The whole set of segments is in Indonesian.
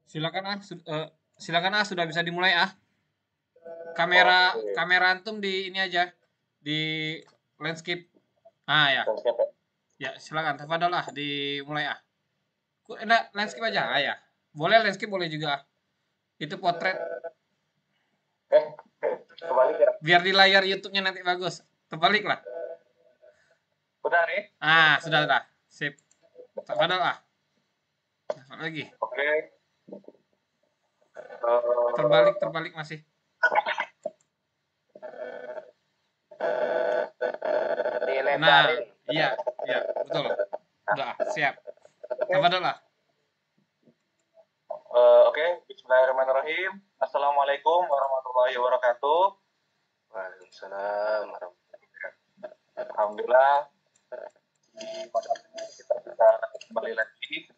Silakan ah, silakan ah, sudah bisa dimulai ah. Kamera Oke, kamera antum di ini aja, di landscape. Ah ya, landscape ya. ya silakan. Tafadhol ah, dimulai ah. Enggak, landscape aja. Ah ya. Boleh landscape boleh juga ah. Itu potret Eh, kembali ya. biar di layar YouTube-nya nanti bagus. Terbalik lah. Udah nih. Ah, sudah. Sip. Tafadhol ah. Apa lagi? Oke. Terbalik masih. Nah, Dilebarin. iya, iya, betul. Udah, siap. Tafadhol lah. Oke, Bismillahirrahmanirrahim. Assalamualaikum warahmatullahi wabarakatuh. Waalaikumsalam warahmatullahi wabarakatuh. Alhamdulillah, di malam ini kita bisa kembali lagi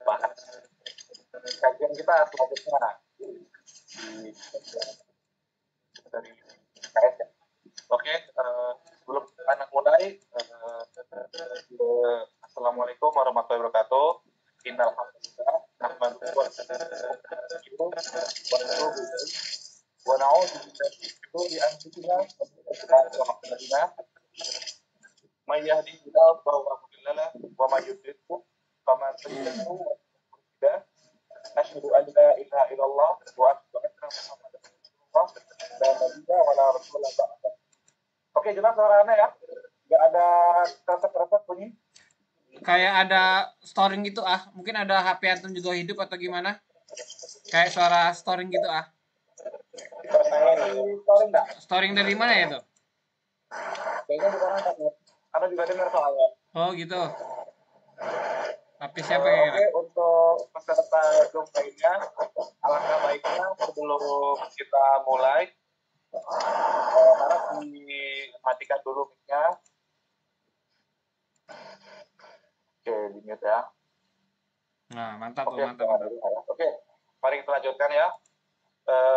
bahas kajian kita selanjutnya di dari KS ya. Oke, sebelum kita mulai, Assalamualaikum warahmatullahi wabarakatuh. Innal hamdalillah nahmaduhu wa nasta'inuhu wa natubu ilaih wa na'udzu billahi min shururi anfusina wa min sayyiati a'malina. May yahdihillahu fa huwa mudilla wa may yudlil fama tadillu wa huda. Asyhadu an la ilaha illallah wa asyhadu anna Muhammadan rasulullah la nabiyya wa la rasula ba'da. Oke, jelas suaranya ya. Enggak ada kerasa-kerasa bunyi. Kayak ada storing gitu ah. Mungkin ada HP antum juga hidup atau gimana? Kayak suara storing gitu ah. Story enggak? Storing dari mana ya tuh? Kayaknya bukan angkat. Anda juga dengar soalnya. Oh gitu. Tapi siapa kira? Oke, untuk peserta Zoom lainnya, alangkah baiknya sebelum kita mulai, harap dimatikan dulu mic-nya. Oke, di mute ya. Nah, mantap tuh, Oke, mantap. Oke, mari kita lanjutkan ya.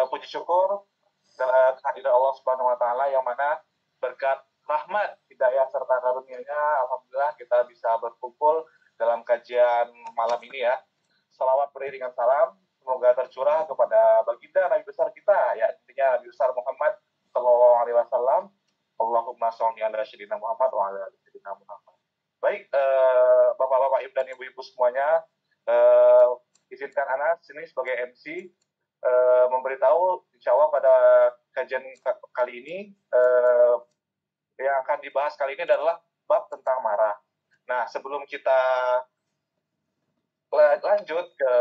Puji syukur kehadiran Allah Subhanahu wa taala yang mana berkat rahmat, hidayah serta karunia-Nya alhamdulillah kita bisa berkumpul dalam kajian malam ini ya. Salawat beriringan salam semoga tercurah kepada baginda Nabi besar kita ya, intinya Nabi besar Muhammad sallallahu alaihi wasallam. Allahumma sholli ala sayyidina Muhammad wa ala ali sayyidina Muhammad. Baik, Bapak-bapak, Ibu dan Ibu-ibu semuanya, izinkan Anas sini sebagai MC memberitahu insya Allah pada kajian kali ini yang akan dibahas kali ini adalah bab tentang marah. Nah, sebelum kita lanjut ke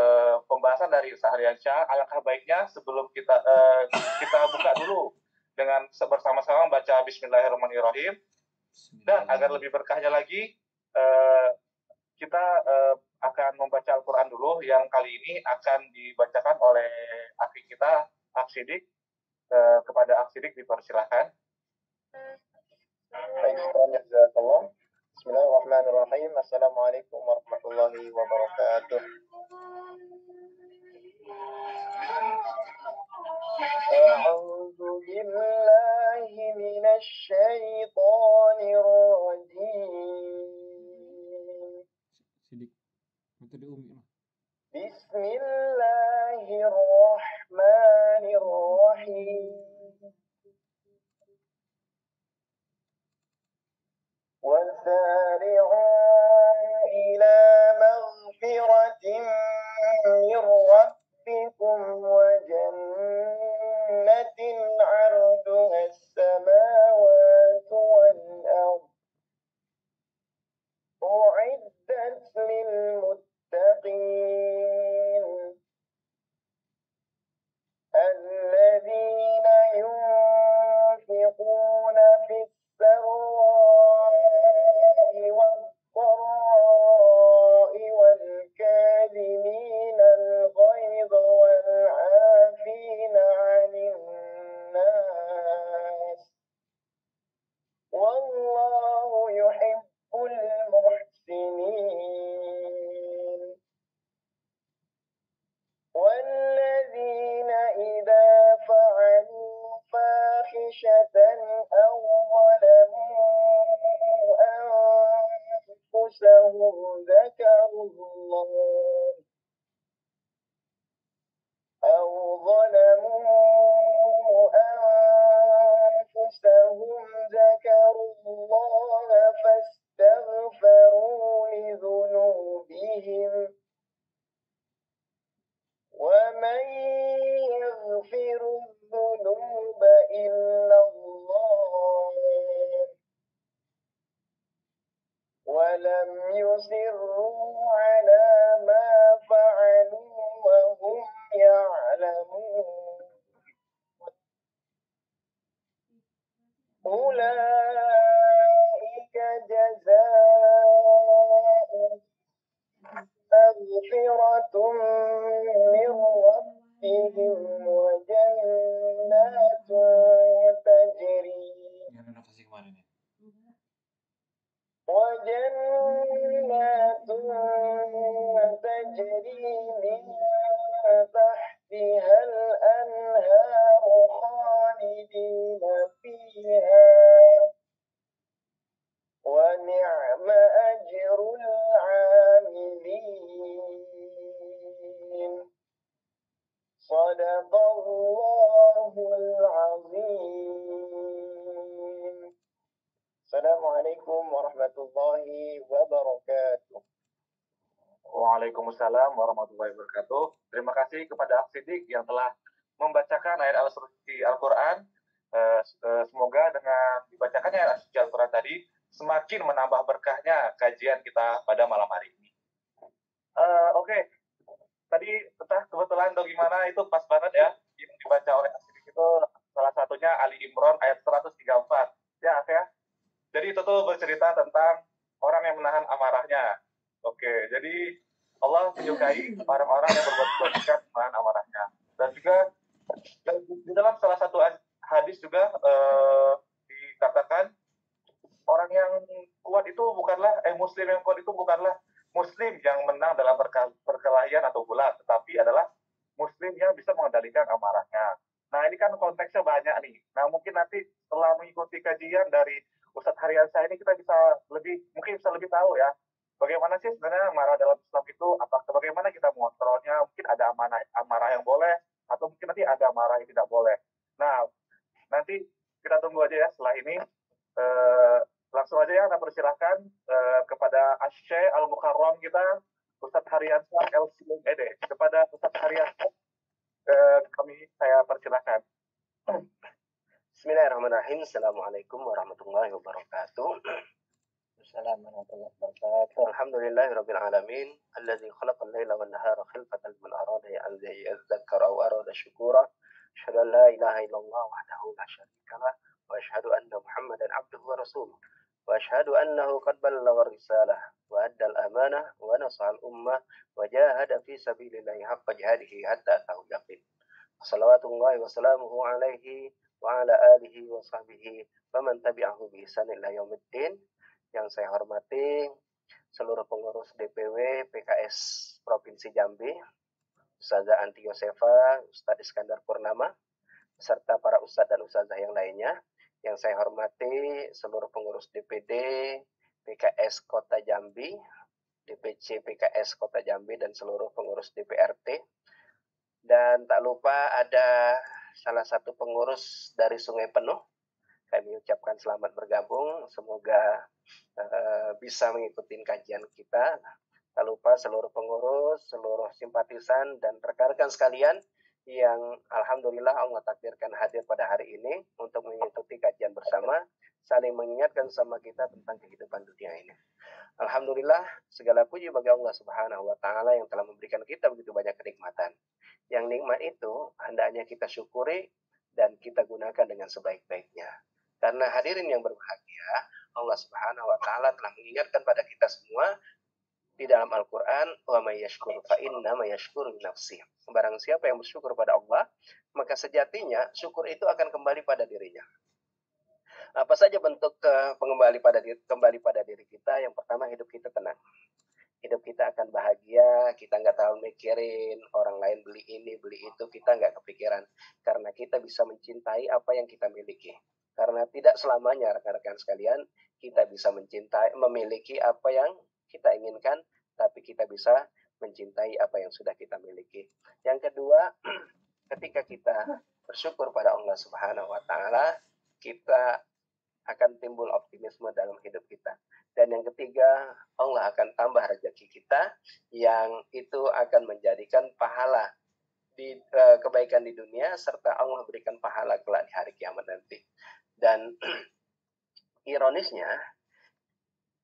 pembahasan dari Sahriansyah, alangkah baiknya sebelum kita buka dulu dengan bersama-sama baca Bismillahirrahmanirrahim, dan agar lebih berkahnya lagi kita akan membaca Al-Quran dulu yang kali ini akan dibacakan oleh akhi kita, Aksidik. Kepada Aksidik dipersilahkan. Bismillahirrahmanirrahim. Assalamualaikum warahmatullahi wabarakatuh. أعوذ بالله من الشيطان الرجيم. بسم الله الرحمن الرحيم. وسارعوا إلى مغفرة من ربكم وجنة عرضها السماوات والأرض أعدت للمتقين الذين ينفقون في السراء والضراء ومن يغفر الذنوب إلا الله ولم يصروا على ما فعلوا وهم يعلمون أولئك جزاؤهم مغفرة من ربهم وجنات تجري من تحتها الأنهار خالدين فيها ونعم أجر العاملين صدق الله العظيم. Assalamualaikum warahmatullahi wabarakatuh. Waalaikumsalam warahmatullahi wabarakatuh. Terima kasih kepada Sidik yang telah membacakan ayat al-suci Al-Quran. Semoga dengan dibacakannya ayat al-suci Al-Quran tadi semakin menambah berkahnya kajian kita pada malam hari ini. Oke. Tadi kebetulan gimana itu pas banget ya yang dibaca oleh Sidik itu salah satunya Ali Imran ayat 134. Ya, ya. Jadi itu tuh bercerita tentang orang yang menahan amarahnya. Oke, jadi Allah menyukai orang-orang yang berbuat kebaikan menahan amarahnya. Dan juga di dalam salah satu hadis juga dikatakan orang yang kuat itu bukanlah muslim yang kuat itu bukanlah muslim yang menang dalam perkelahian atau gulat, tetapi adalah muslim yang bisa mengendalikan amarahnya. Nah, ini kan konteksnya banyak nih. Nah, mungkin nanti setelah mengikuti kajian dari Ustadz Hariansyah ini kita mungkin bisa lebih tahu ya bagaimana sih sebenarnya marah dalam Islam itu, bagaimana kita mengontrolnya. Mungkin ada amarah yang boleh atau mungkin nanti ada amarah yang tidak boleh. Nah, nanti kita tunggu aja ya setelah ini. Langsung aja ya, saya persilahkan kepada Asy-Syaikh Al-Mukarram kita, Ustadz Hariansyah LCMED. Kepada Ustadz Hariansyah saya persilahkan. Bismillahirrahmanirrahim. Assalamualaikum warahmatullahi wabarakatuh. Assalamualaikum warahmatullahi wabarakatuh. Alhamdulillahirabbil alamin alladzi khalaqal laila wan nahara khilfatan liman arada an yadhakkara aw arada syukura. Asyhadu an la ilaha illallah wahdahu la syarika lah wa asyhadu anna Muhammadan abduhu wa rasuluh. Wa asyhadu annahu qad ballagha risalah wa adda al-amanah wa nasaha al-ummah wa jahada fi sabilillahi haqqa jihadihi hatta atahu yaqin. Salawatullahi wa salamuhu alaihi wa ala alihi wa sahbihi wa man tabi'ahu bi ihsan ila yaumiddin. Yang saya hormati seluruh pengurus DPW PKS Provinsi Jambi, Ustazah Anti Yosefa, Ustadz Iskandar Purnama, serta para ustadz dan ustazah yang lainnya. Yang saya hormati seluruh pengurus DPD PKS Kota Jambi, DPC PKS Kota Jambi, dan seluruh pengurus DPRT. Dan tak lupa ada salah satu pengurus dari Sungai Penuh. Kami ucapkan selamat bergabung. Semoga bisa mengikuti kajian kita. Tak lupa seluruh pengurus, seluruh simpatisan, dan rekan-rekan sekalian yang alhamdulillah Allah takdirkan hadir pada hari ini untuk mengikuti kajian bersama, saling mengingatkan sama kita tentang kehidupan dunia ini. Alhamdulillah, segala puji bagi Allah Subhanahu wa Ta'ala yang telah memberikan kita begitu banyak kenikmatan. Yang nikmat itu hendaknya kita syukuri dan kita gunakan dengan sebaik-baiknya. Karena hadirin yang berbahagia, Allah Subhanahu wa Ta'ala telah mengingatkan pada kita semua di dalam Al-Quran, wa may yashkur fa inna ma yashkuru li nafsihi. Barang siapa yang bersyukur pada Allah, maka sejatinya syukur itu akan kembali pada dirinya. Apa saja bentuk kembali pada diri kita? Yang pertama, hidup kita tenang. Hidup kita akan bahagia, kita nggak terlalu mikirin orang lain beli ini, beli itu, kita nggak kepikiran. Karena kita bisa mencintai apa yang kita miliki. Karena tidak selamanya, rekan-rekan sekalian, kita bisa memiliki apa yang kita inginkan, tapi kita bisa mencintai apa yang sudah kita miliki. Yang kedua, ketika kita bersyukur pada Allah Subhanahu wa Ta'ala, kita akan timbul optimisme dalam hidup kita. Dan yang ketiga, Allah akan tambah rezeki kita, yang itu akan menjadikan pahala kebaikan di dunia serta Allah berikan pahala kelak di hari kiamat nanti. Dan ironisnya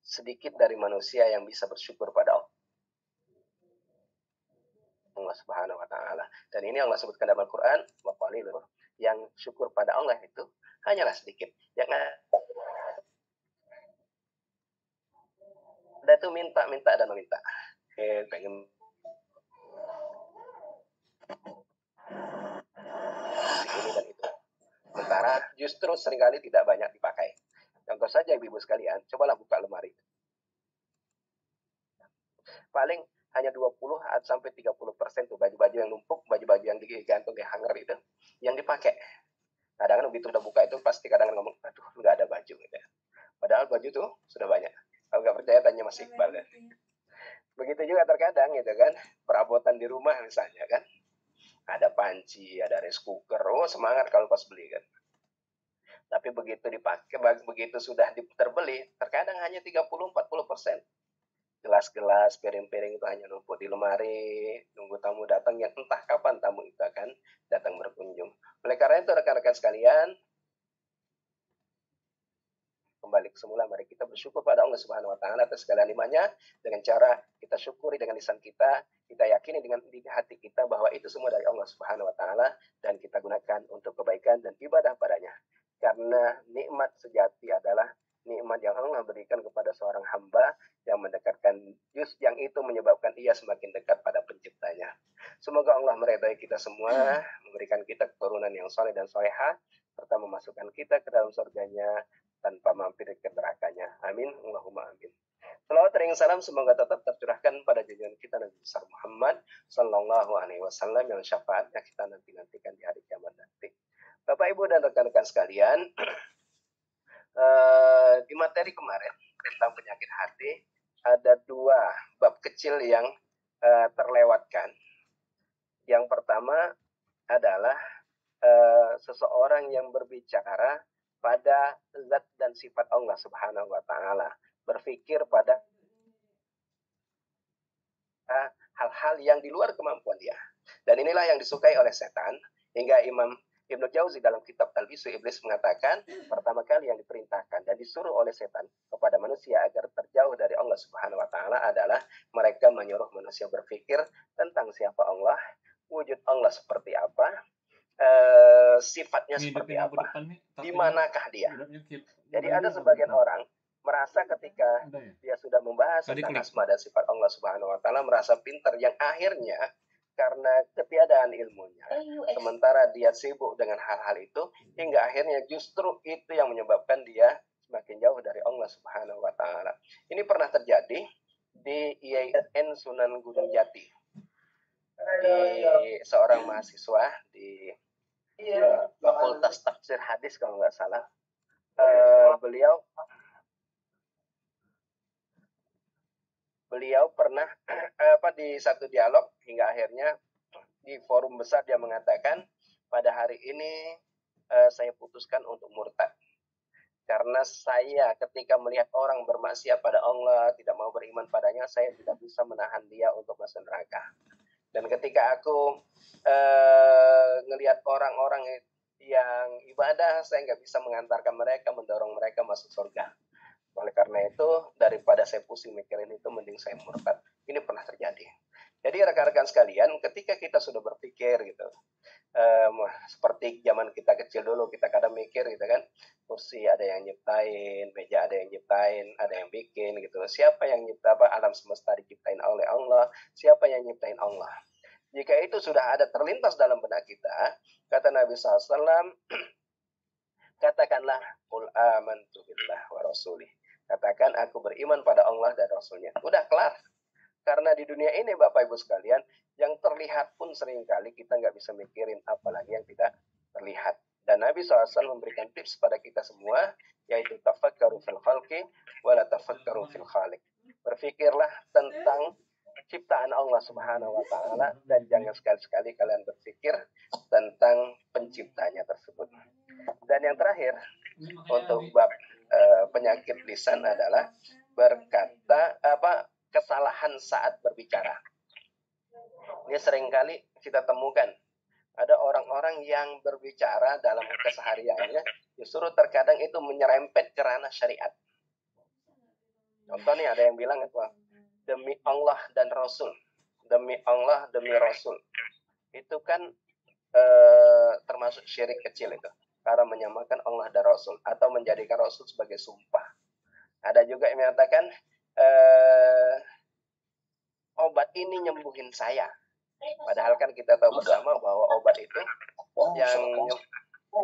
sedikit dari manusia yang bisa bersyukur pada Allah Subhanahu wa taala. Dan ini Allah sebutkan dalam Al-Qur'an, wa qalilun yang syukur pada Allah itu hanyalah sedikit. Yang ada itu minta dan meminta. Pengen ini dan itu. Sementara justru seringkali tidak banyak dipakai. Contoh saja ibu-ibu sekalian, cobalah buka lemari. Paling hanya 20 sampai 30% tuh baju-baju yang numpuk, baju-baju yang digantung di hanger itu yang dipakai. Kadang-kadang begitu udah buka itu pasti kadang-kadang ngomong, aduh nggak ada baju gitu. Padahal baju tuh sudah banyak. Kalau nggak percaya tanya Mas Iqbal kan. Begitu juga terkadang gitu kan, perabotan di rumah misalnya kan. Ada panci, ada rice cooker, oh semangat kalau pas beli kan. Tapi begitu dipakai, begitu sudah terbeli, terkadang hanya 30-40%. Gelas-gelas, piring-piring itu hanya numpuk di lemari, nunggu tamu datang yang entah kapan tamu itu akan datang berkunjung. Oleh karena itu rekan-rekan sekalian, kembali ke semula, mari kita bersyukur pada Allah Subhanahu wa taala atas segala nikmatnya dengan cara kita syukuri dengan lisan kita yakini dengan di hati kita bahwa itu semua dari Allah Subhanahu wa taala dan kita gunakan untuk kebaikan dan ibadah padanya. Karena nikmat sejati adalah nikmat yang Allah berikan kepada seorang hamba yang mendekatkan yang itu menyebabkan ia semakin dekat pada penciptanya. Semoga Allah meridai kita semua, memberikan kita keturunan yang soleh dan solehah, serta memasukkan kita ke dalam surganya tanpa mampir ke nerakanya. Amin. Allahumma amin. Salawat ring salam semoga tetap tercurahkan pada junjungan kita Nabi besar Muhammad Sallallahu Alaihi Wasallam yang syafaatnya kita nantikan di hari kiamat nanti. Bapak Ibu dan rekan-rekan sekalian, di materi kemarin tentang penyakit hati ada dua bab kecil yang terlewatkan. Yang pertama adalah seseorang yang berbicara pada zat dan sifat Allah Subhanahu wa taala, berpikir pada hal-hal yang di luar kemampuan dia. Dan inilah yang disukai oleh setan, hingga Imam Ibnu Jauzi dalam kitab Talbisu Iblis mengatakan, pertama kali yang diperintahkan dan disuruh oleh setan kepada manusia agar terjauh dari Allah Subhanahu wa taala adalah mereka menyuruh manusia berpikir tentang siapa Allah, wujud Allah seperti apa, sifatnya seperti apa, di manakah dia. Jadi ada sebagian orang merasa ketika dia sudah membahas tentang asma dan sifat Allah Subhanahu wa taala merasa pintar, yang akhirnya karena ketiadaan ilmunya, sementara dia sibuk dengan hal-hal itu, hingga akhirnya justru itu yang menyebabkan dia semakin jauh dari Allah Subhanahu wa taala. Ini pernah terjadi di IAIN Sunan Gunung Jati. Di seorang mahasiswa di Fakultas Tafsir Hadis kalau nggak salah, beliau pernah di satu dialog hingga akhirnya di forum besar dia mengatakan, pada hari ini saya putuskan untuk murtad. Karena saya ketika melihat orang bermaksiat pada Allah, tidak mau beriman padanya, saya tidak bisa menahan dia untuk masuk neraka. Dan ketika aku ngelihat orang-orang yang ibadah, saya nggak bisa mengantarkan mereka, mendorong mereka masuk surga. Oleh karena itu, daripada saya pusing mikirin itu, mending saya murtad. Ini pernah terjadi. Jadi rekan-rekan sekalian, ketika kita sudah berpikir gitu, seperti zaman kita kecil dulu, kita kadang mikir gitu kan, kursi ada yang nyiptain, meja ada yang nyiptain, ada yang bikin gitu. Siapa yang nyipta alam semesta diciptain oleh Allah? Siapa yang nyiptain Allah? Jika itu sudah ada terlintas dalam benak kita, kata Nabi SAW, katakanlah, qul amantu billah wa rasulih. Katakan, aku beriman pada Allah dan Rasulnya. Udah kelar. Karena di dunia ini, Bapak Ibu sekalian, yang terlihat pun seringkali kita nggak bisa mikirin, apalagi yang tidak terlihat. Dan Nabi SAW memberikan tips pada kita semua, yaitu tafakkaru fil khalqi, wala tafakkaru fil khaliq. Berpikirlah tentang ciptaan Allah Subhanahu wa taala dan jangan sekali-sekali kalian berpikir tentang penciptanya tersebut. Dan yang terakhir untuk bab penyakit lisan adalah berkata kesalahan saat berbicara. Ini seringkali kita temukan Ada orang-orang yang berbicara dalam kesehariannya, justru terkadang itu menyerempet ke ranah syariat. Contoh nih, ada yang bilang itu, demi Allah dan Rasul. Demi Allah, demi Rasul. Itu kan termasuk syirik kecil itu. Karena menyamakan Allah dan Rasul. Atau menjadikan Rasul sebagai sumpah. Ada juga yang mengatakan, obat ini nyembuhin saya. Padahal kan kita tahu bersama bahwa obat itu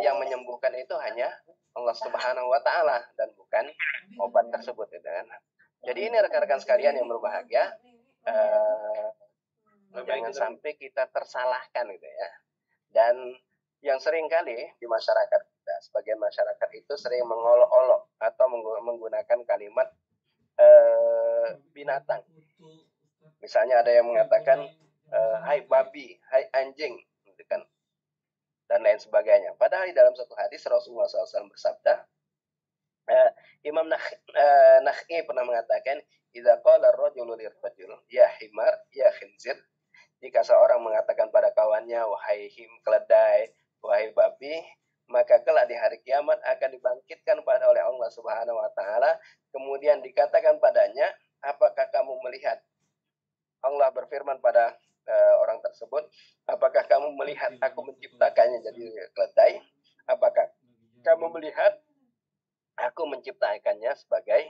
yang menyembuhkan itu hanya Allah Subhanahu wa Ta'ala dan bukan obat tersebut, gitu kan. Jadi ini rekan-rekan sekalian yang berbahagia, jangan sampai kita tersalahkan, gitu ya. Dan yang sering kali di masyarakat kita, sebagian masyarakat itu sering mengolok-olok atau menggunakan kalimat binatang. Misalnya ada yang mengatakan, hai babi, hai anjing, gitu kan, dan lain sebagainya. Padahal di dalam satu hadis Rasulullah SAW bersabda, Imam Nakh'i pernah mengatakan, idza qala ar-rajulu lirrajul, ya himar, ya khinzir, jika seorang mengatakan pada kawannya, wahai keledai, wahai babi, maka kelak di hari kiamat akan dibangkitkan oleh Allah Subhanahu wa Ta'ala, kemudian dikatakan padanya, apakah kamu melihat? Allah berfirman pada orang tersebut, apakah kamu melihat aku menciptakannya jadi keledai? Apakah kamu melihat aku menciptakannya sebagai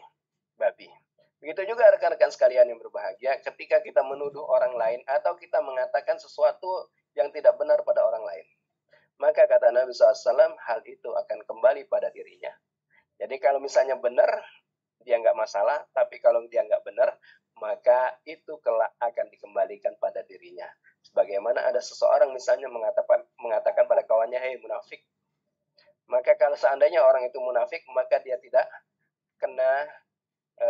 babi? Begitu juga rekan-rekan sekalian yang berbahagia, ketika kita menuduh orang lain atau kita mengatakan sesuatu yang tidak benar pada orang lain, maka kata Nabi SAW, hal itu akan kembali pada dirinya. Jadi kalau misalnya benar, dia nggak masalah, tapi kalau dia nggak benar, maka itu kelak akan dikembalikan pada dirinya. Sebagaimana ada seseorang misalnya mengatakan pada kawannya, hei munafik. Maka kalau seandainya orang itu munafik, maka dia tidak kena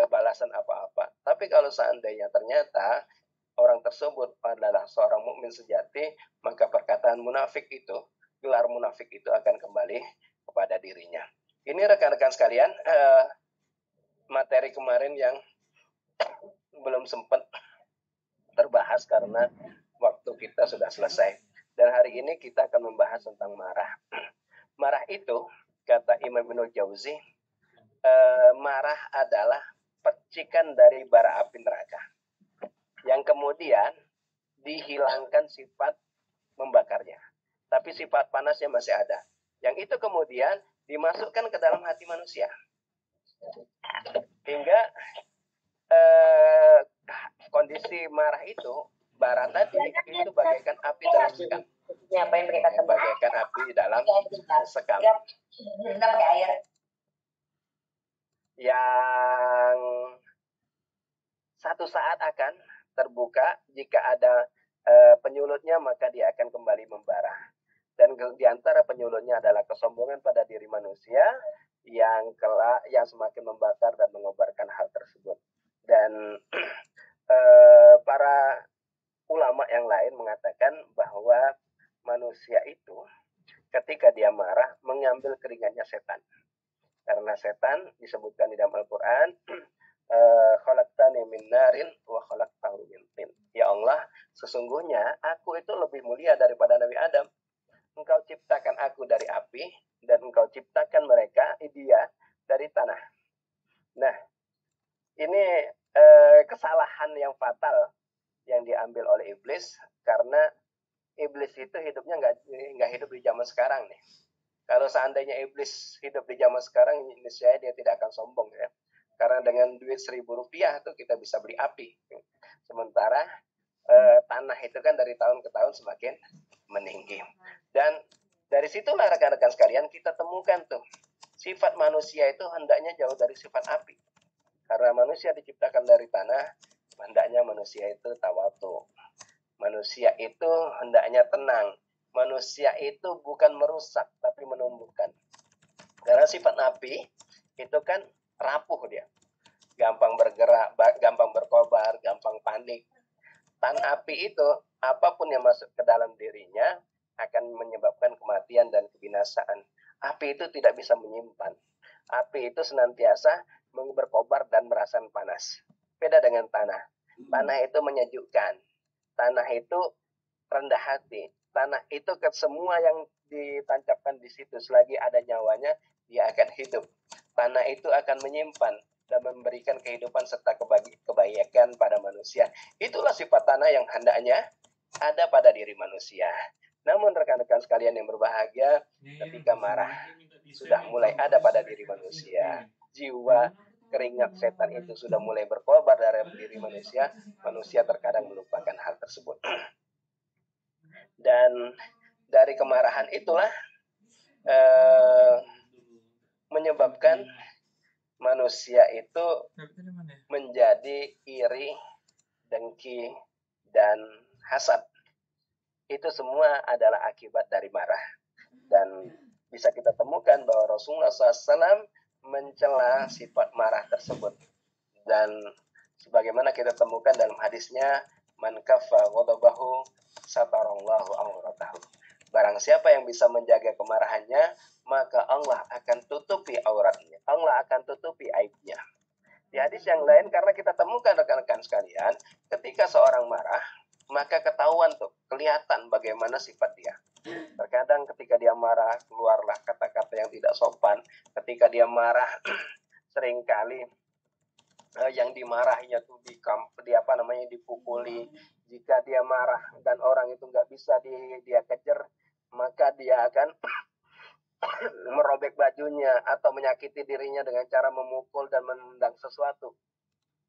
balasan apa-apa. Tapi kalau seandainya ternyata orang tersebut adalah seorang mukmin sejati, maka perkataan munafik itu, gelar munafik itu akan kembali kepada dirinya. Ini rekan-rekan sekalian, materi kemarin yang belum sempat terbahas karena waktu kita sudah selesai. Dan hari ini kita akan membahas tentang marah. Marah itu, kata Imam Ibnul Jauzi, marah adalah percikan dari bara api neraka, yang kemudian dihilangkan sifat membakarnya, tapi sifat panasnya masih ada. Yang itu kemudian dimasukkan ke dalam hati manusia, hingga kondisi marah itu, bara tadi itu bagaikan api dalam sekam. Bagaikan api dalam sekam. Yang satu saat akan terbuka, jika ada penyulutnya maka dia akan kembali membara. Dan di antara penyulutnya adalah kesombongan pada diri manusia yang semakin membakar dan mengobarkan hal tersebut. Dan para ulama yang lain mengatakan bahwa manusia itu ketika dia marah mengambil keringatnya setan. Karena setan disebutkan di dalam Al-Quran, khalaqtani min narin wa khalaqtahu min tin. Ya Allah, sesungguhnya aku itu lebih mulia daripada Nabi Adam. Engkau ciptakan aku dari api dan engkau ciptakan mereka, dia, dari tanah. Nah, ini kesalahan yang fatal yang diambil oleh iblis, karena iblis itu hidupnya nggak hidup di zaman sekarang nih. Kalau seandainya iblis hidup di zaman sekarang, niscaya dia tidak akan sombong ya. Karena dengan duit 1.000 rupiah tuh kita bisa beli api. Sementara tanah itu kan dari tahun ke tahun semakin meninggi. Dan dari situlah rekan-rekan sekalian kita temukan tuh sifat manusia itu hendaknya jauh dari sifat api. Karena manusia diciptakan dari tanah, hendaknya manusia itu tawadu. Manusia itu hendaknya tenang. Manusia itu bukan merusak, tapi menumbuhkan. Karena sifat api itu kan rapuh dia. Gampang bergerak, gampang berkobar, gampang panik. Tan api itu, apapun yang masuk ke dalam dirinya, akan menyebabkan kematian dan kebinasaan. Api itu tidak bisa menyimpan. Api itu senantiasa berkobar dan merasakan panas. Beda dengan tanah. Tanah itu menyejukkan. Tanah itu rendah hati. tanah itu ke semua yang ditancapkan di situ selagi ada nyawanya dia akan hidup. Tanah itu akan menyimpan dan memberikan kehidupan serta kebaikan pada manusia. Itulah sifat tanah yang hendaknya ada pada diri manusia. Namun rekan-rekan sekalian yang berbahagia, ketika marah sudah mulai ada pada diri manusia, jiwa keringat setan itu sudah mulai berkobar dari diri manusia, manusia terkadang melupakan hal tersebut. Dan dari kemarahan itulah menyebabkan manusia itu menjadi iri, dengki, dan hasad. Itu semua adalah akibat dari marah. Dan bisa kita temukan bahwa Rasulullah SAW mencela sifat marah tersebut. Dan sebagaimana kita temukan dalam hadisnya, man kaffa ghadabahu satarallahu auratahu. Barang siapa yang bisa menjaga kemarahannya, maka Allah akan tutupi auratnya. Allah akan tutupi aibnya. Di hadis yang lain, karena kita temukan rekan-rekan sekalian, ketika seorang marah, maka ketahuan tuh, kelihatan bagaimana sifat dia. Terkadang ketika dia marah, keluarlah kata-kata yang tidak sopan. Ketika dia marah, seringkali yang dimarahinya tuh dipukuli. Jika dia marah dan orang itu nggak bisa dia kejar, maka dia akan merobek bajunya atau menyakiti dirinya dengan cara memukul dan menendang sesuatu.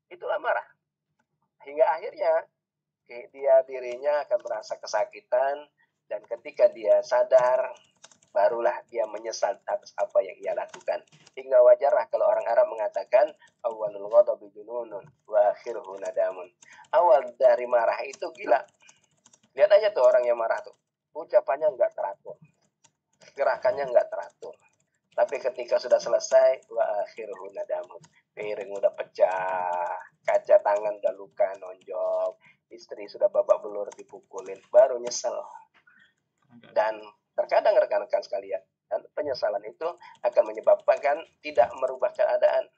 Itulah marah. Hingga akhirnya dirinya akan merasa kesakitan, dan ketika dia sadar, barulah dia menyesal atas apa yang ia lakukan. Hingga wajarlah kalau orang Arab mengatakan awalul ghadabi jununun wa akhiruhu nadamun. Awal dari marah itu gila. Lihat aja tuh orang yang marah tuh, ucapannya nggak teratur, gerakannya nggak teratur. Tapi ketika sudah selesai, wa akhiruhu nadamun, piring udah pecah, kaca tangan udah luka nonjok, istri sudah babak belur dipukulin, baru nyesel. Dan terkadang rekan-rekan sekalian, dan penyesalan itu akan menyebabkan tidak merubah keadaan.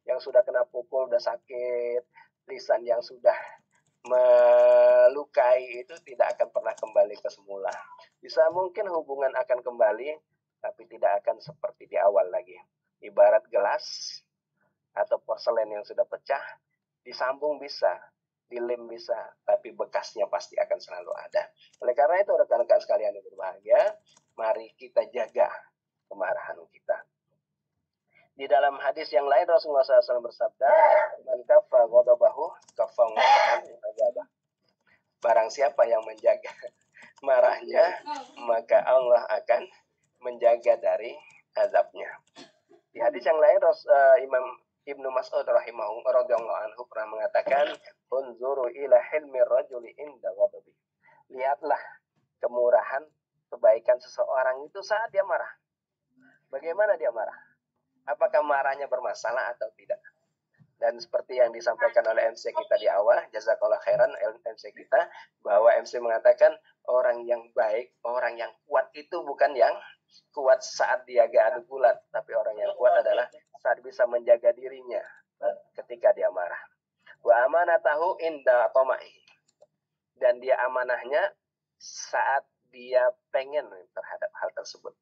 Yang sudah kena pukul udah sakit, lisan yang sudah melukai itu tidak akan pernah kembali ke semula. Bisa mungkin hubungan akan kembali, tapi tidak akan seperti di awal lagi. Ibarat gelas atau porselen yang sudah pecah, disambung bisa, dilem bisa, tapi bekasnya pasti akan selalu ada. Oleh karena itu rekan-rekan sekalian yang berbahagia, mari kita jaga kemarahan kita. Di dalam hadis yang lain Rasulullah SAW bersabda, man kaffa ghadabahu kaffa ghadabah. Barang siapa yang menjaga marahnya, maka Allah akan menjaga dari azabnya. Di hadis yang lain Imam Ibnu Mas'ud radhiyallahu anhu pernah mengatakan, unzuru ila hilmi rajuli inda ghadabi. Lihatlah kemurahan, kebaikan seseorang itu saat dia marah. Bagaimana dia marah? Apakah marahnya bermasalah atau tidak? Dan seperti yang disampaikan oleh MC kita di awal, jazakallah khairan MC kita, bahwa MC mengatakan orang yang baik, orang yang kuat itu bukan yang kuat saat dia gak adu gulat, tapi orang yang kuat adalah saat bisa menjaga dirinya ketika dia marah. Wa amanatahu inda tama'i. Dan dia amanahnya saat dia pengen terhadap hal tersebut.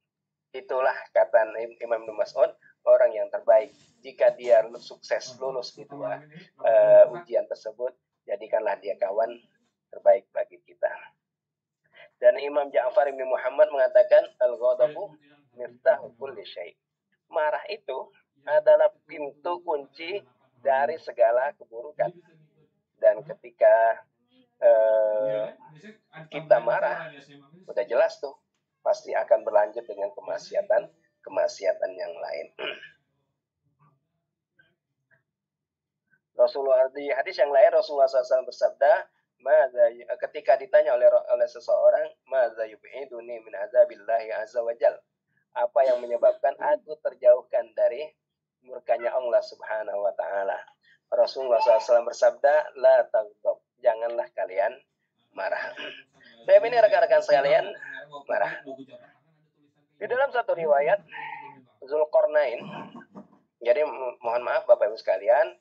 Itulah kata Imam Ibnu Mas'ud, orang yang terbaik. Jika dia sukses lulus di dua ujian tersebut, jadikanlah dia kawan terbaik bagi kita. Dan Imam Ja'far bin Muhammad mengatakan, al-ghadabu miftahu kulli syai'. Marah itu adalah pintu kunci dari segala keburukan. Dan ketika kita marah, udah jelas tuh, pasti akan berlanjut dengan kemaksiatan yang lain. Rasulullah di hadis yang lain Rasulullah SAW bersabda, ketika ditanya oleh seseorang, madza yub'iduni min azabillahi azza wajal, apa yang menyebabkan aku terjauhkan dari murkanya Allah Subhanahu wa taala. Rasulullah SAW bersabda, la taghdab, janganlah kalian marah. Baik, ini rekan-rekan sekalian, marah. Di dalam satu riwayat Zulkarnain, jadi mohon maaf Bapak Ibu sekalian,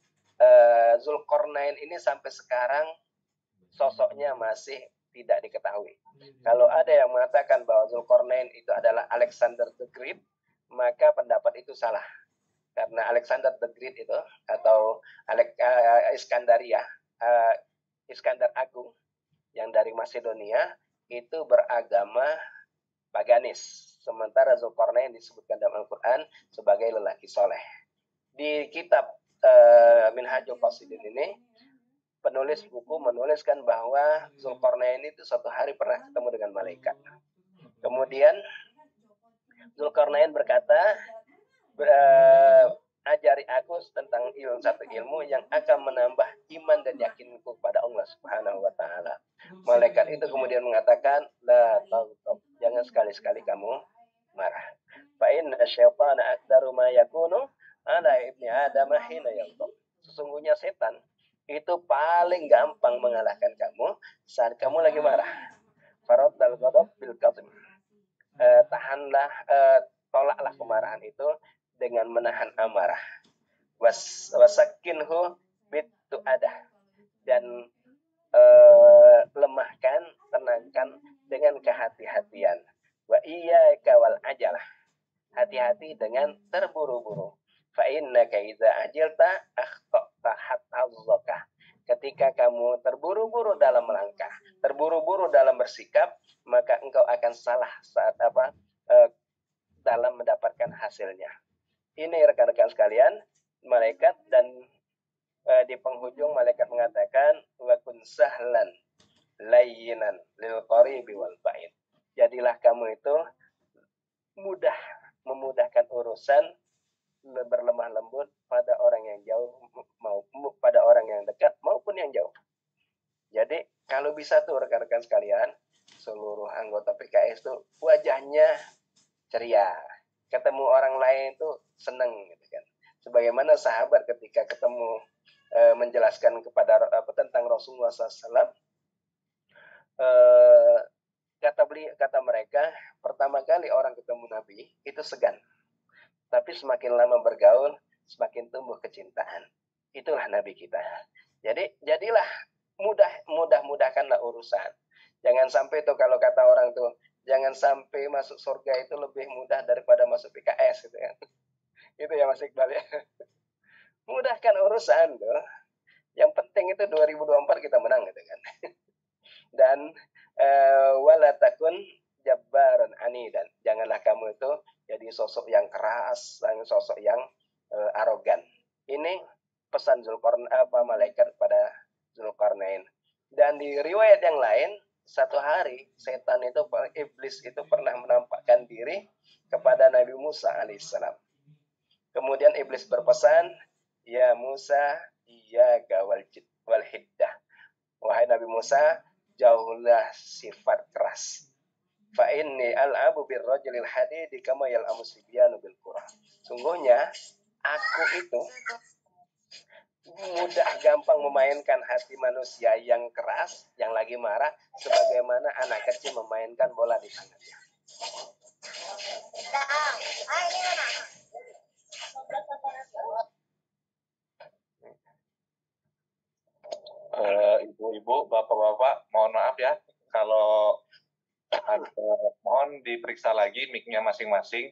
Zulkarnain ini sampai sekarang sosoknya masih tidak diketahui. Kalau ada yang mengatakan bahwa Zulkarnain itu adalah Alexander the Great, maka pendapat itu salah. Karena Alexander the Great itu atau Iskandaria, Iskandar Agung yang dari Macedonia itu beragama paganis. Sementara Zulkarnain disebutkan dalam Al-Quran sebagai lelaki soleh. Di kitab Minhajul Qasidin ini, penulis buku menuliskan bahwa Zulkarnain itu suatu hari pernah ketemu dengan malaikat. Kemudian Zulkarnain berkata, ajari aku tentang satu ilmu yang akan menambah iman dan yakinku kepada Allah Subhanahu wa taala. Malaikat itu kemudian mengatakan, la taghdab, jangan sekali-sekali kamu marah. Fa inna syaitana akdaru ma yakunu ala ibni adam hina yaghdab. Sesungguhnya setan itu paling gampang mengalahkan kamu saat kamu lagi marah. Faraddal ghadab bil kadhim. Tahanlah, tolaklah kemarahan itu dengan menahan amarah. Wasakinhu bitu adah, dan lemahkan, tenangkan dengan kehati-hatian. Wa iyyaka wal ajalah, hati-hati dengan terburu-buru. Fa innaka idza ajilta akhta'ta hatta zakah. Ketika kamu terburu-buru dalam melangkah, terburu-buru dalam bersikap, maka engkau akan salah saat dalam mendapatkan hasilnya. Ini rekan-rekan sekalian, malaikat, dan di penghujung malaikat mengatakan wa kun sahlan layyinan lil qaribi wal ba'id. Jadilah kamu itu mudah, memudahkan urusan, berlemah lembut pada orang yang jauh maupun pada orang yang dekat maupun yang jauh. Jadi kalau bisa tuh rekan-rekan sekalian, seluruh anggota PKS tuh wajahnya ceria, ketemu orang lain tuh seneng gitu kan. Sebagaimana sahabat ketika ketemu menjelaskan kepada tentang Rasulullah SAW, kata mereka, pertama kali orang ketemu Nabi itu segan, tapi semakin lama bergaul semakin tumbuh kecintaan. Itulah Nabi kita. Jadi jadilah mudahkanlah urusan. Jangan sampai tuh kalau kata orang tuh, jangan sampai masuk surga itu lebih mudah daripada masuk PKS gitu kan. Itu ya Mas Iqbal ya. Mudahkan urusan tuh. Yang penting itu 2024 kita menang gitu kan. Dan wala takun jabbaran anidan. Janganlah kamu itu jadi sosok yang keras, sosok yang arogan. Ini pesan malaikat pada Zulkarnain. Dan di riwayat yang lain, satu hari setan itu, iblis itu pernah menampakkan diri kepada Nabi Musa alaihissalam. Kemudian iblis berpesan, ya Musa, iyyaka wal hiddah. Wahai Nabi Musa, jauhlah sifat keras. Fa inni al'abu birrajulil hadidi kama yal'amu sibyanu bil qura. Sungguhnya aku itu mudah gampang memainkan hati manusia yang keras, yang lagi marah, sebagaimana anak kecil memainkan bola di tangannya. Ibu-ibu, bapak-bapak, mohon maaf ya kalau mohon diperiksa lagi mic-nya masing-masing.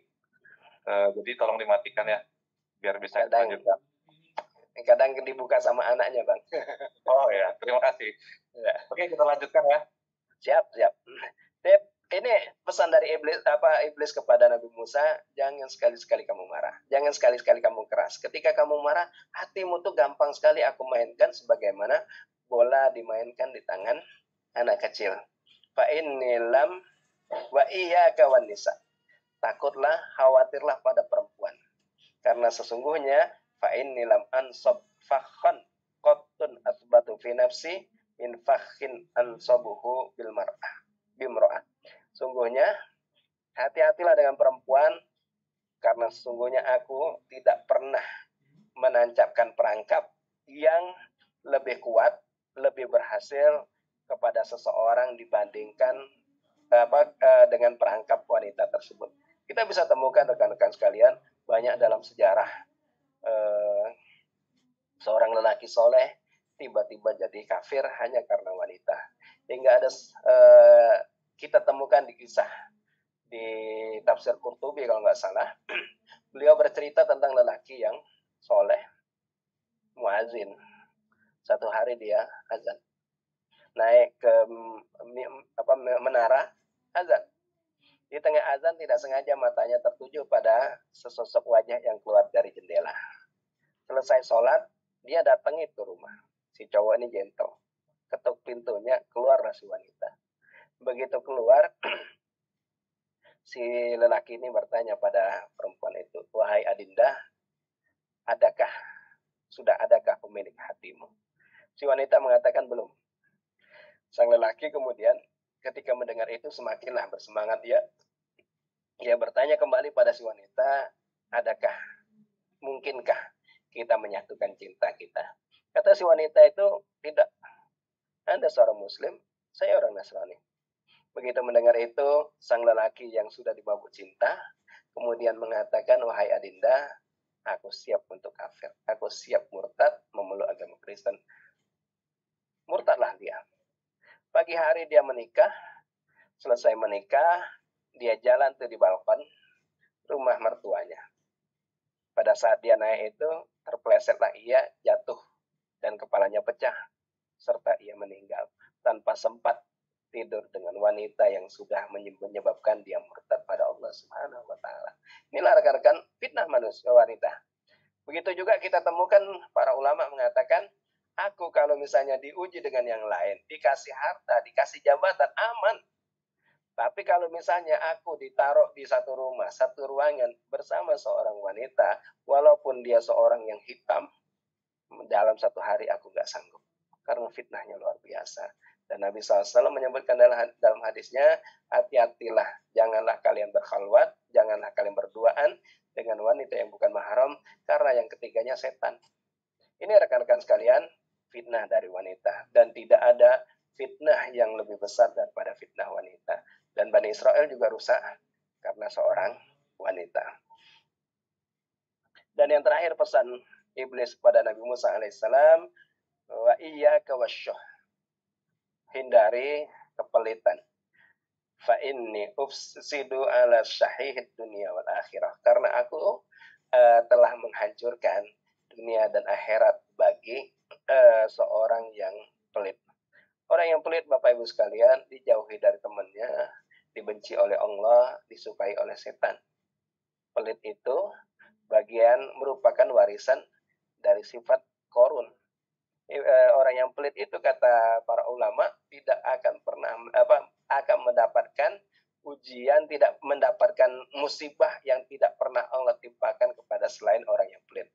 Jadi tolong dimatikan ya biar bisa lanjutkan. Kadang dibuka sama anaknya, Bang. Oh ya, terima kasih. Ya. Oke, kita lanjutkan ya. Siap. Ini pesan dari iblis kepada Nabi Musa, jangan sekali-sekali kamu marah. Jangan sekali-sekali kamu keras. Ketika kamu marah, hatimu tuh gampang sekali aku mainkan sebagaimana bola dimainkan di tangan anak kecil. Fa inni lam wa iyyaka wan nisa. Takutlah, khawatirlah pada perempuan. Karena sesungguhnya fa inni lam ansab fakhan qattun asbatu fi nafsi min fakhin ansabuhu bil mar'ah bimra'ah. Sungguhnya hati-hatilah dengan perempuan, karena sesungguhnya aku tidak pernah menancapkan perangkap yang lebih kuat, lebih berhasil kepada seseorang dibandingkan dengan perangkap wanita tersebut. Kita bisa temukan rekan-rekan sekalian, banyak dalam sejarah seorang lelaki soleh tiba-tiba jadi kafir hanya karena wanita. hingga ada kita temukan di kisah di tafsir Qurtubi kalau nggak salah, beliau bercerita tentang lelaki yang soleh, muazin. Satu hari dia azan, naik ke menara azan. Di tengah azan tidak sengaja matanya tertuju pada sesosok wajah yang keluar dari jendela. Selesai sholat, dia datangi ke rumah. Si cowok ini gentle. Ketuk pintunya, keluarlah si wanita. Begitu keluar, si lelaki ini bertanya pada perempuan itu, wahai Adinda, sudah adakah pemilik hatimu? Si wanita mengatakan belum. Sang lelaki kemudian ketika mendengar itu semakinlah bersemangat dia. Dia bertanya kembali pada si wanita, mungkinkah kita menyatukan cinta kita? Kata si wanita itu, tidak. Anda seorang muslim, saya orang Nasrani. Begitu mendengar itu, sang lelaki yang sudah dimabuk cinta, kemudian mengatakan, wahai Adinda, aku siap untuk kafir. Aku siap murtad, memeluk agama Kristen. Murtadlah dia. Pagi hari dia menikah, selesai menikah, dia jalan tuh di balkon rumah mertuanya. Pada saat dia naik itu, terplesetlah ia jatuh dan kepalanya pecah, serta ia meninggal tanpa sempat tidur dengan wanita yang sudah menyebabkan dia murtad pada Allah Subhanahu wa taala. Inilah rekan-rekan fitnah manusia wanita. Begitu juga kita temukan para ulama mengatakan, aku kalau misalnya diuji dengan yang lain, dikasih harta, dikasih jabatan, aman. Tapi kalau misalnya aku ditaruh di satu rumah, satu ruangan bersama seorang wanita, walaupun dia seorang yang hitam, dalam satu hari aku nggak sanggup. Karena fitnahnya luar biasa. Dan Nabi SAW menyebutkan dalam hadisnya, hati-hatilah, janganlah kalian berkhalwat, janganlah kalian berduaan dengan wanita yang bukan mahram, karena yang ketiganya setan. Ini rekan-rekan sekalian, fitnah dari wanita. Dan tidak ada fitnah yang lebih besar daripada fitnah wanita. Dan Bani Israel juga rusak karena seorang wanita. Dan yang terakhir pesan iblis kepada Nabi Musa alaihissalam, wa iyyaka wasyuh, hindari kepelitan. Fa inni ufsidu ala syahihid dunia wal akhirah, karena aku telah menghancurkan dunia dan akhirat bagi seorang yang pelit. Orang yang pelit, Bapak Ibu sekalian, dijauhi dari temannya, dibenci oleh Allah, disukai oleh setan. Pelit itu merupakan warisan dari sifat korun. Orang yang pelit itu, kata para ulama, tidak akan pernah akan mendapatkan ujian, tidak mendapatkan musibah yang tidak pernah Allah timpakan kepada selain orang yang pelit.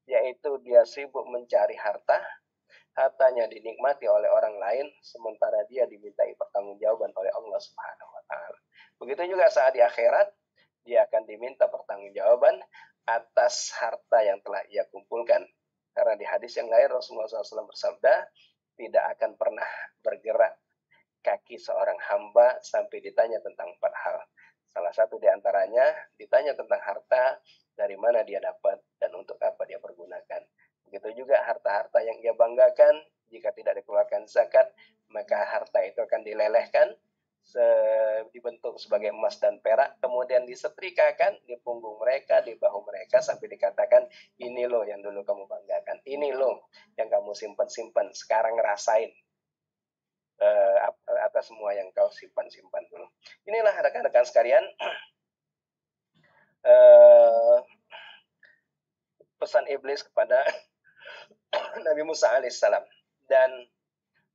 Yaitu dia sibuk mencari hartanya dinikmati oleh orang lain, sementara dia dimintai pertanggungjawaban oleh Allah Subhanahu wa taala. Begitu juga saat di akhirat, dia akan diminta pertanggungjawaban atas harta yang telah ia kumpulkan. Karena di hadis yang lain Rasulullah SAW bersabda, tidak akan pernah bergerak kaki seorang hamba sampai ditanya tentang 4 hal. Salah satu di antaranya ditanya tentang harta, dari mana dia dapat dan untuk apa dia pergunakan. Begitu juga harta-harta yang ia banggakan, jika tidak dikeluarkan zakat, maka harta itu akan dilelehkan, dibentuk sebagai emas dan perak, kemudian disetrikakan di punggung mereka, di bahu mereka, sampai dikatakan, ini loh yang dulu kamu banggakan, ini loh yang kamu simpan-simpan, sekarang ngerasain atas semua yang kau simpan-simpan dulu. Inilah rekan-rekan sekalian, pesan iblis kepada Nabi Musa alaihissalam. Dan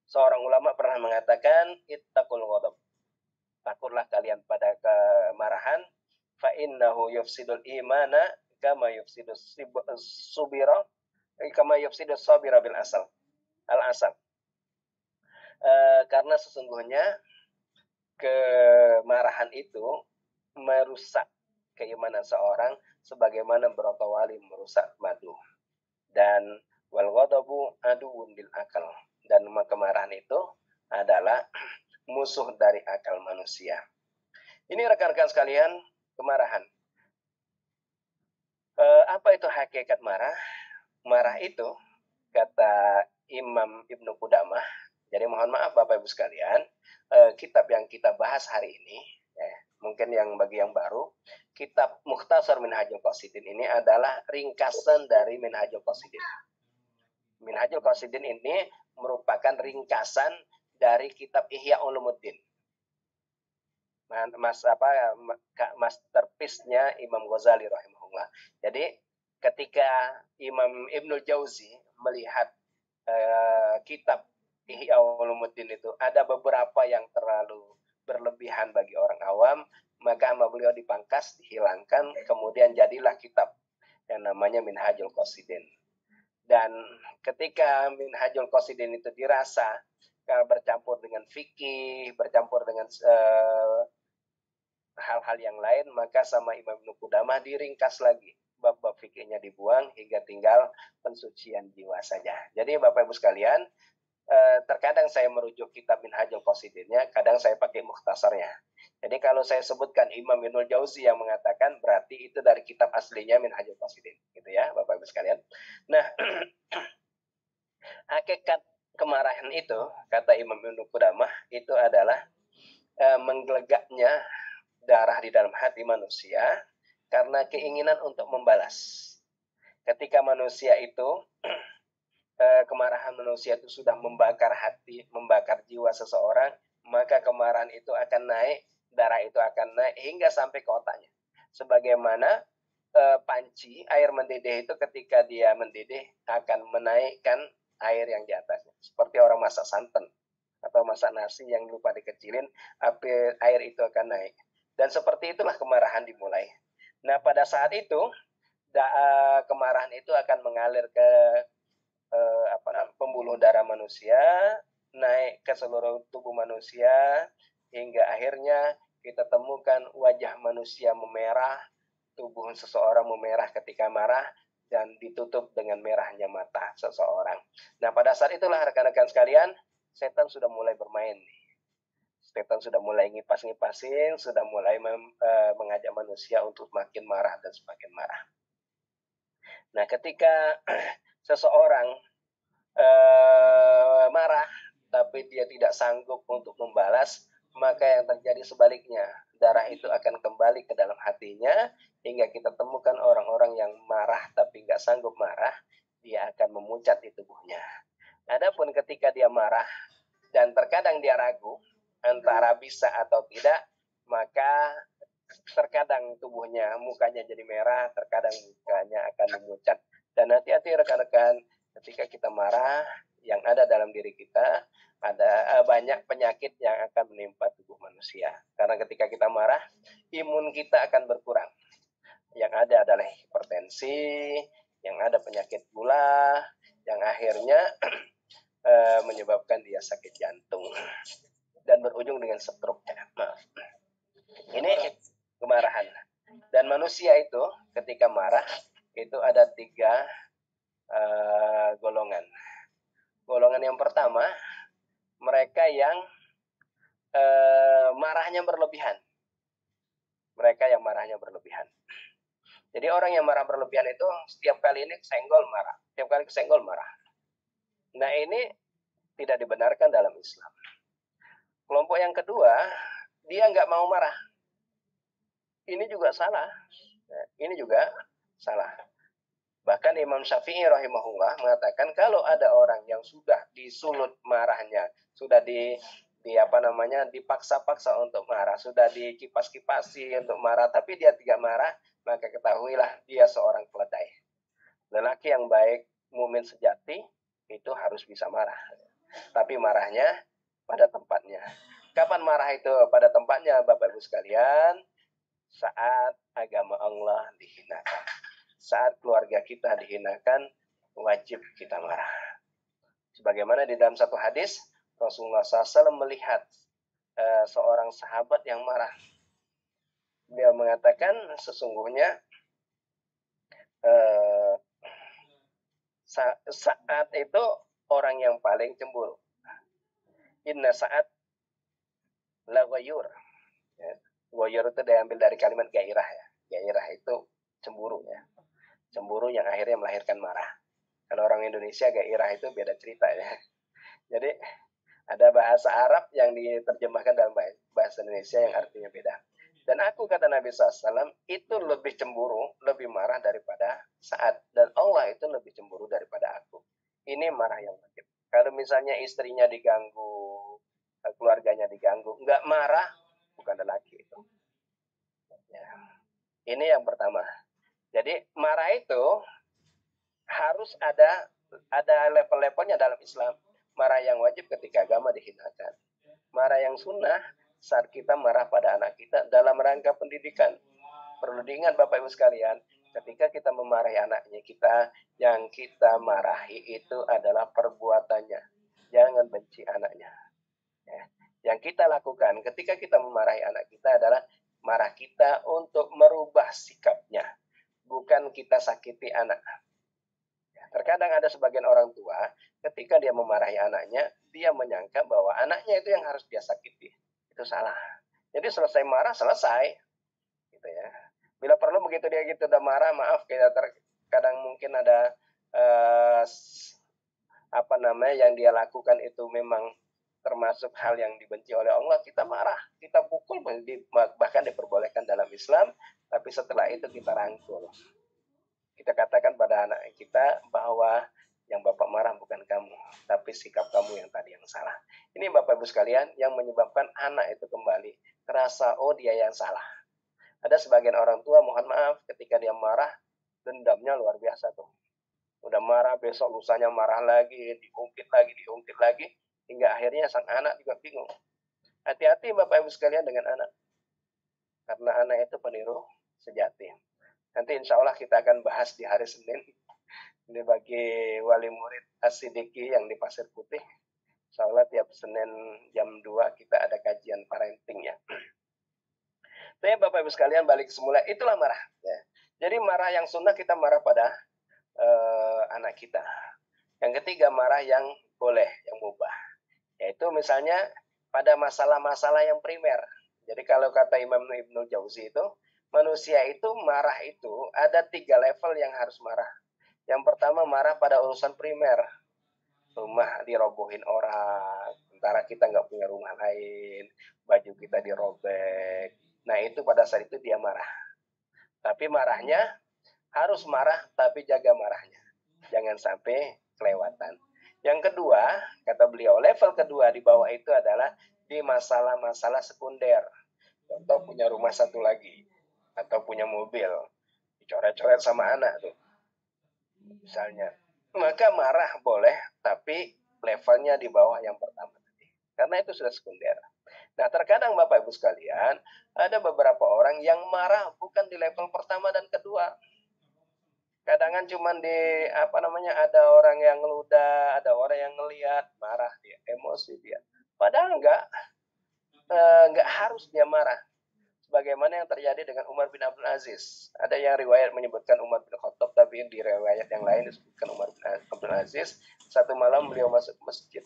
seorang ulama pernah mengatakan, ittaqul ghadab, takutlah kalian pada kemarahan, fa innahu yufsidul imana kama yufsidus subira kama yufsidus sabira bil asal al asal. Karena sesungguhnya kemarahan itu merusak keimanan seorang sebagaimana brotowali merusak madu. Dan wal ghadabu aduun lil akal, dan kemarahan itu adalah musuh dari akal manusia. Ini rekan-rekan sekalian, kemarahan. Apa itu hakikat marah? Marah itu, kata Imam Ibnu Qudamah, Jadi mohon maaf Bapak Ibu sekalian, kitab yang kita bahas hari ini, mungkin bagi yang baru, kitab Mukhtasar Minhajul Qasidin ini adalah ringkasan dari Minhajul Qasidin. Minhajul Qasidin ini merupakan ringkasan dari kitab Ihya Ulumuddin. Masterpiece-nya Imam Ghazali rahimahullah. Jadi ketika Imam Ibnul Jauzi melihat kitab Ihya Ulumuddin itu ada beberapa yang terlalu berlebihan bagi orang awam, maka sama beliau dipangkas, dihilangkan, kemudian jadilah kitab yang namanya Minhajul Qasidin. Dan ketika Minhajul Qasidin itu dirasa bercampur dengan fikih, bercampur dengan hal-hal yang lain, maka sama Imam Ibnu Qudamah diringkas lagi. Bab-bab fikihnya dibuang hingga tinggal pensucian jiwa saja. Jadi Bapak Ibu sekalian, terkadang saya merujuk kitab Minhajul Qasidinnya, kadang saya pakai mukhtasarnya. Jadi kalau saya sebutkan Imam Ibnul Jauzi yang mengatakan, berarti itu dari kitab aslinya Minhajul Qasidin, gitu ya Bapak Ibu sekalian. Nah, hakikat kemarahan itu, kata Imam Ibnu Qudamah, itu adalah menggelegaknya darah di dalam hati manusia karena keinginan untuk membalas. Ketika manusia itu kemarahan manusia itu sudah membakar hati, membakar jiwa seseorang, maka kemarahan itu akan naik, darah itu akan naik hingga sampai ke otaknya. Sebagaimana panci air mendidih itu ketika dia mendidih akan menaikkan air yang di atasnya. Seperti orang masak santan atau masak nasi yang lupa dikecilin, api air itu akan naik. Dan seperti itulah kemarahan dimulai. Nah, pada saat itu kemarahan itu akan mengalir ke pembuluh darah manusia, naik ke seluruh tubuh manusia, hingga akhirnya kita temukan wajah manusia memerah, tubuh seseorang memerah ketika marah, dan ditutup dengan merahnya mata seseorang. Nah, pada saat itulah rekan-rekan sekalian, setan sudah mulai bermain. Setan sudah mulai ngipas-ngipasin, sudah mulai mengajak manusia untuk semakin marah dan semakin marah. Nah, ketika seseorang marah, tapi dia tidak sanggup untuk membalas, maka yang terjadi sebaliknya, darah itu akan kembali ke dalam hatinya, hingga kita temukan orang-orang yang marah tapi nggak sanggup marah, dia akan memucat di tubuhnya. Adapun ketika dia marah, dan terkadang dia ragu, antara bisa atau tidak, maka terkadang tubuhnya, mukanya jadi merah, terkadang mukanya akan memucat. Dan hati-hati rekan-rekan, ketika kita marah, yang ada dalam diri kita, ada banyak penyakit yang akan menimpa tubuh manusia. Karena ketika kita marah, imun kita akan berkurang. Yang ada adalah hipertensi, yang ada penyakit gula, yang akhirnya menyebabkan dia sakit jantung dan berujung dengan stroke. Maaf. Ini kemarahan. Dan manusia itu ketika marah itu ada 3 golongan. Golongan yang pertama, mereka yang marahnya berlebihan. Mereka yang marahnya berlebihan. Jadi orang yang marah berlebihan itu setiap kali ini kesenggol marah. Setiap kali kesenggol marah. Nah, ini tidak dibenarkan dalam Islam. Kelompok yang kedua, dia nggak mau marah. Ini juga salah. Ini juga salah. Bahkan Imam Syafi'i rahimahullah mengatakan kalau ada orang yang sudah disulut marahnya, sudah dipaksa-paksa untuk marah, sudah dikipas-kipasi untuk marah, tapi dia tidak marah, maka ketahuilah dia seorang keledai. Lelaki yang baik, mukmin sejati, itu harus bisa marah. Tapi marahnya pada tempatnya. Kapan marah itu pada tempatnya, Bapak Ibu sekalian? Saat agama Allah dihinakan. Saat keluarga kita dihinakan, wajib kita marah. Sebagaimana di dalam satu hadis, Rasulullah SAW melihat seorang sahabat yang marah. Dia mengatakan sesungguhnya saat itu orang yang paling cemburu. Inna saat la ghayur. Ya. Ghayur itu diambil dari kalimat gairah ya. Gairah itu cemburu ya. Cemburu yang akhirnya melahirkan marah. Kalau orang Indonesia gairah itu beda cerita ya. Jadi Ada bahasa Arab yang diterjemahkan dalam bahasa Indonesia yang artinya beda. Dan aku, kata Nabi SAW, itu lebih cemburu, lebih marah daripada saat. Dan Allah itu lebih cemburu daripada aku. Ini marah yang wajib. Kalau misalnya istrinya diganggu, keluarganya diganggu, nggak marah, bukan lelaki itu. Ya. Ini yang pertama. Jadi marah itu harus ada level-levelnya dalam Islam. Marah yang wajib ketika agama dihinakan. Marah yang sunnah saat kita marah pada anak kita dalam rangka pendidikan. Perlu diingat Bapak Ibu sekalian, ketika kita memarahi anaknya kita, yang kita marahi itu adalah perbuatannya. Jangan benci anaknya. Ya. Yang kita lakukan ketika kita memarahi anak kita adalah marah kita untuk merubah sikapnya. Bukan kita sakiti anak. Terkadang ada sebagian orang tua, ketika dia memarahi anaknya, dia menyangka bahwa anaknya itu yang harus dia sakiti. Itu salah. Jadi selesai marah, selesai. Gitu ya. Bila perlu begitu dia gitu udah marah, maaf, terkadang mungkin ada yang dia lakukan itu memang termasuk hal yang dibenci oleh Allah, kita marah, kita pukul, bahkan diperbolehkan dalam Islam, tapi setelah itu kita rangkul. Kita katakan pada anak kita bahwa yang Bapak marah bukan kamu, tapi sikap kamu yang tadi yang salah. Ini Bapak Ibu sekalian yang menyebabkan anak itu kembali terasa, oh dia yang salah. Ada sebagian orang tua, mohon maaf, ketika dia marah, dendamnya luar biasa tuh. Udah marah, besok lusanya marah lagi, diungkit lagi, hingga akhirnya sang anak juga bingung. Hati-hati Bapak Ibu sekalian dengan anak. Karena anak itu peniru sejati. Nanti insya Allah kita akan bahas di hari Senin. Ini bagi wali murid As-Siddiqi yang di Pasir Putih. Insya Allah tiap Senin jam 2 kita ada kajian parenting ya. Tapi Bapak Ibu sekalian balik semula, itulah marah. Ya. Jadi marah yang sunnah kita marah pada anak kita. Yang ketiga marah yang boleh, yang mubah. Yaitu misalnya pada masalah-masalah yang primer. Jadi kalau kata Imam Ibnu Jauzi itu, manusia itu marah itu ada 3 level yang harus marah. Yang pertama marah pada urusan primer. Rumah dirobohin orang, sementara kita nggak punya rumah lain, baju kita dirobek. Nah itu pada saat itu dia marah. Tapi marahnya harus marah, tapi jaga marahnya. Jangan sampai kelewatan. Yang kedua, kata beliau, level kedua di bawah itu adalah di masalah-masalah sekunder. Contoh punya rumah satu lagi, atau punya mobil, dicoret-coret sama anak tuh, misalnya. Maka marah boleh, tapi levelnya di bawah yang pertama tadi. Karena itu sudah sekunder. Nah, terkadang Bapak Ibu sekalian, ada beberapa orang yang marah bukan di level pertama dan kedua. Kadang cuma ada orang yang ngeludah, ada orang yang ngelihat, marah dia, emosi dia. Padahal enggak harus dia marah. Sebagaimana yang terjadi dengan Umar bin Abdul Aziz. Ada yang riwayat menyebutkan Umar bin Khattab, tapi di riwayat yang lain disebutkan Umar bin Abdul Aziz. Satu malam beliau masuk masjid.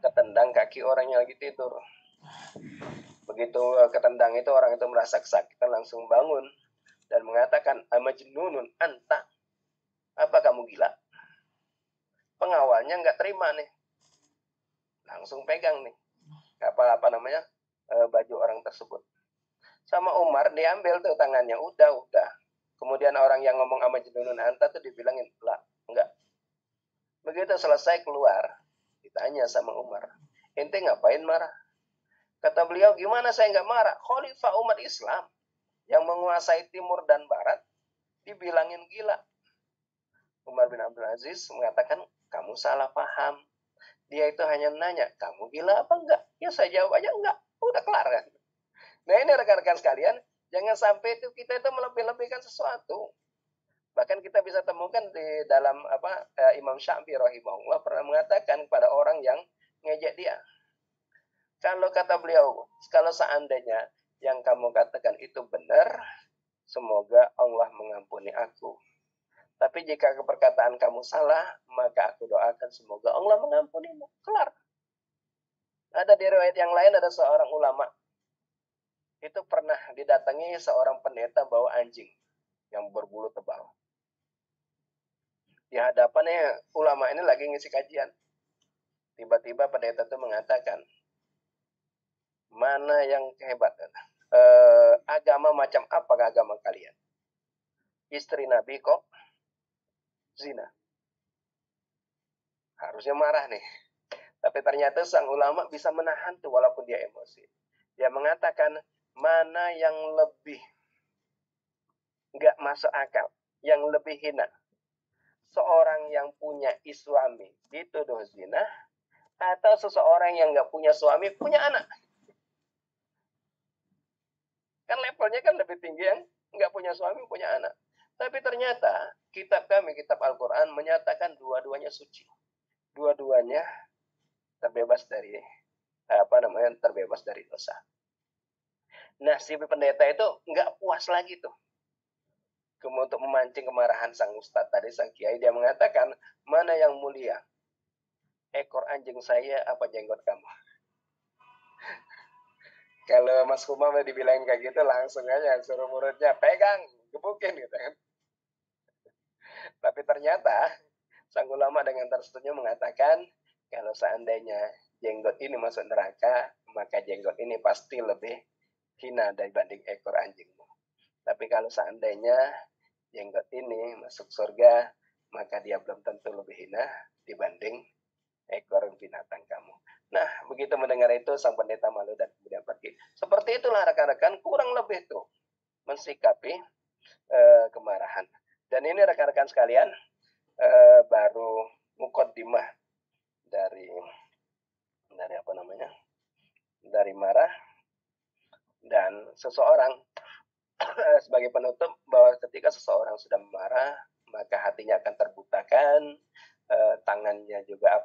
Ketendang kaki orang yang lagi tidur. Begitu ketendang itu, orang itu merasa kesakitan, langsung bangun. Dan mengatakan, amajnunun anta, apa kamu gila? Pengawalnya nggak terima nih, langsung pegang nih baju orang tersebut. Sama Umar diambil tuh tangannya, udah. Kemudian orang yang ngomong amajnunun anta tuh dibilangin, lah, enggak. Begitu selesai keluar, ditanya sama Umar, ente ngapain marah? Kata beliau, gimana saya nggak marah? Khalifah umat Islam yang menguasai timur dan barat dibilangin gila. Umar bin Abdul Aziz mengatakan, kamu salah paham. Dia itu hanya nanya, kamu gila apa enggak? Ya saya jawab aja enggak. Udah kelar kan? Nah ini rekan-rekan sekalian, jangan sampai itu kita itu melebih-lebihkan sesuatu. Bahkan kita bisa temukan di dalam Imam Syafi'i rahimahullah pernah mengatakan kepada orang yang ngejek dia. Kalau kata beliau, kalau seandainya yang kamu katakan itu benar, semoga Allah mengampuni aku. Tapi jika perkataan kamu salah, maka aku doakan semoga Allah mengampunimu. Kelar. Ada di riwayat yang lain, ada seorang ulama. Itu pernah didatangi seorang pendeta bawa anjing yang berbulu tebal. Di hadapannya ulama ini lagi ngisi kajian. Tiba-tiba pendeta itu mengatakan, mana yang hebat? Agama macam apa agama kalian? Istri Nabi kok zina. Harusnya marah nih. Tapi ternyata sang ulama bisa menahan tuh walaupun dia emosi. Dia mengatakan, mana yang lebih nggak masuk akal, yang lebih hina. Seorang yang punya suami dituduh zina, atau seseorang yang nggak punya suami punya anak. Kan levelnya kan lebih tinggi yang nggak punya suami punya anak. Tapi ternyata kitab kami, kitab Al-Quran menyatakan dua-duanya suci. Dua-duanya terbebas dari terbebas dari dosa. Nah, si pendeta itu nggak puas lagi tuh. Kemudian untuk memancing kemarahan sang ustadz tadi, sang kiai, dia mengatakan, mana yang mulia? Ekor anjing saya apa jenggot kamu? Kalau Mas Kumam dibilangin kayak gitu, langsung aja suruh muridnya pegang, gebukin gitu kan. Tapi ternyata sang ulama dengan tersetunya mengatakan, kalau seandainya jenggot ini masuk neraka, maka jenggot ini pasti lebih hina dibanding ekor anjingmu. Tapi kalau seandainya jenggot ini masuk surga, maka dia belum tentu lebih hina dibanding ekor binatang kamu. Nah, begitu mendengar itu, sang pendeta malu dan kemudian pergi. Seperti itulah rekan-rekan, kurang lebih tuh mensikapi kemarahan. Dan ini rekan-rekan sekalian, baru mukaddimah dari dari marah. Dan seseorang sebagai penutup bahwa ketika seseorang sudah marah, maka hatinya akan terbutakan, tangannya juga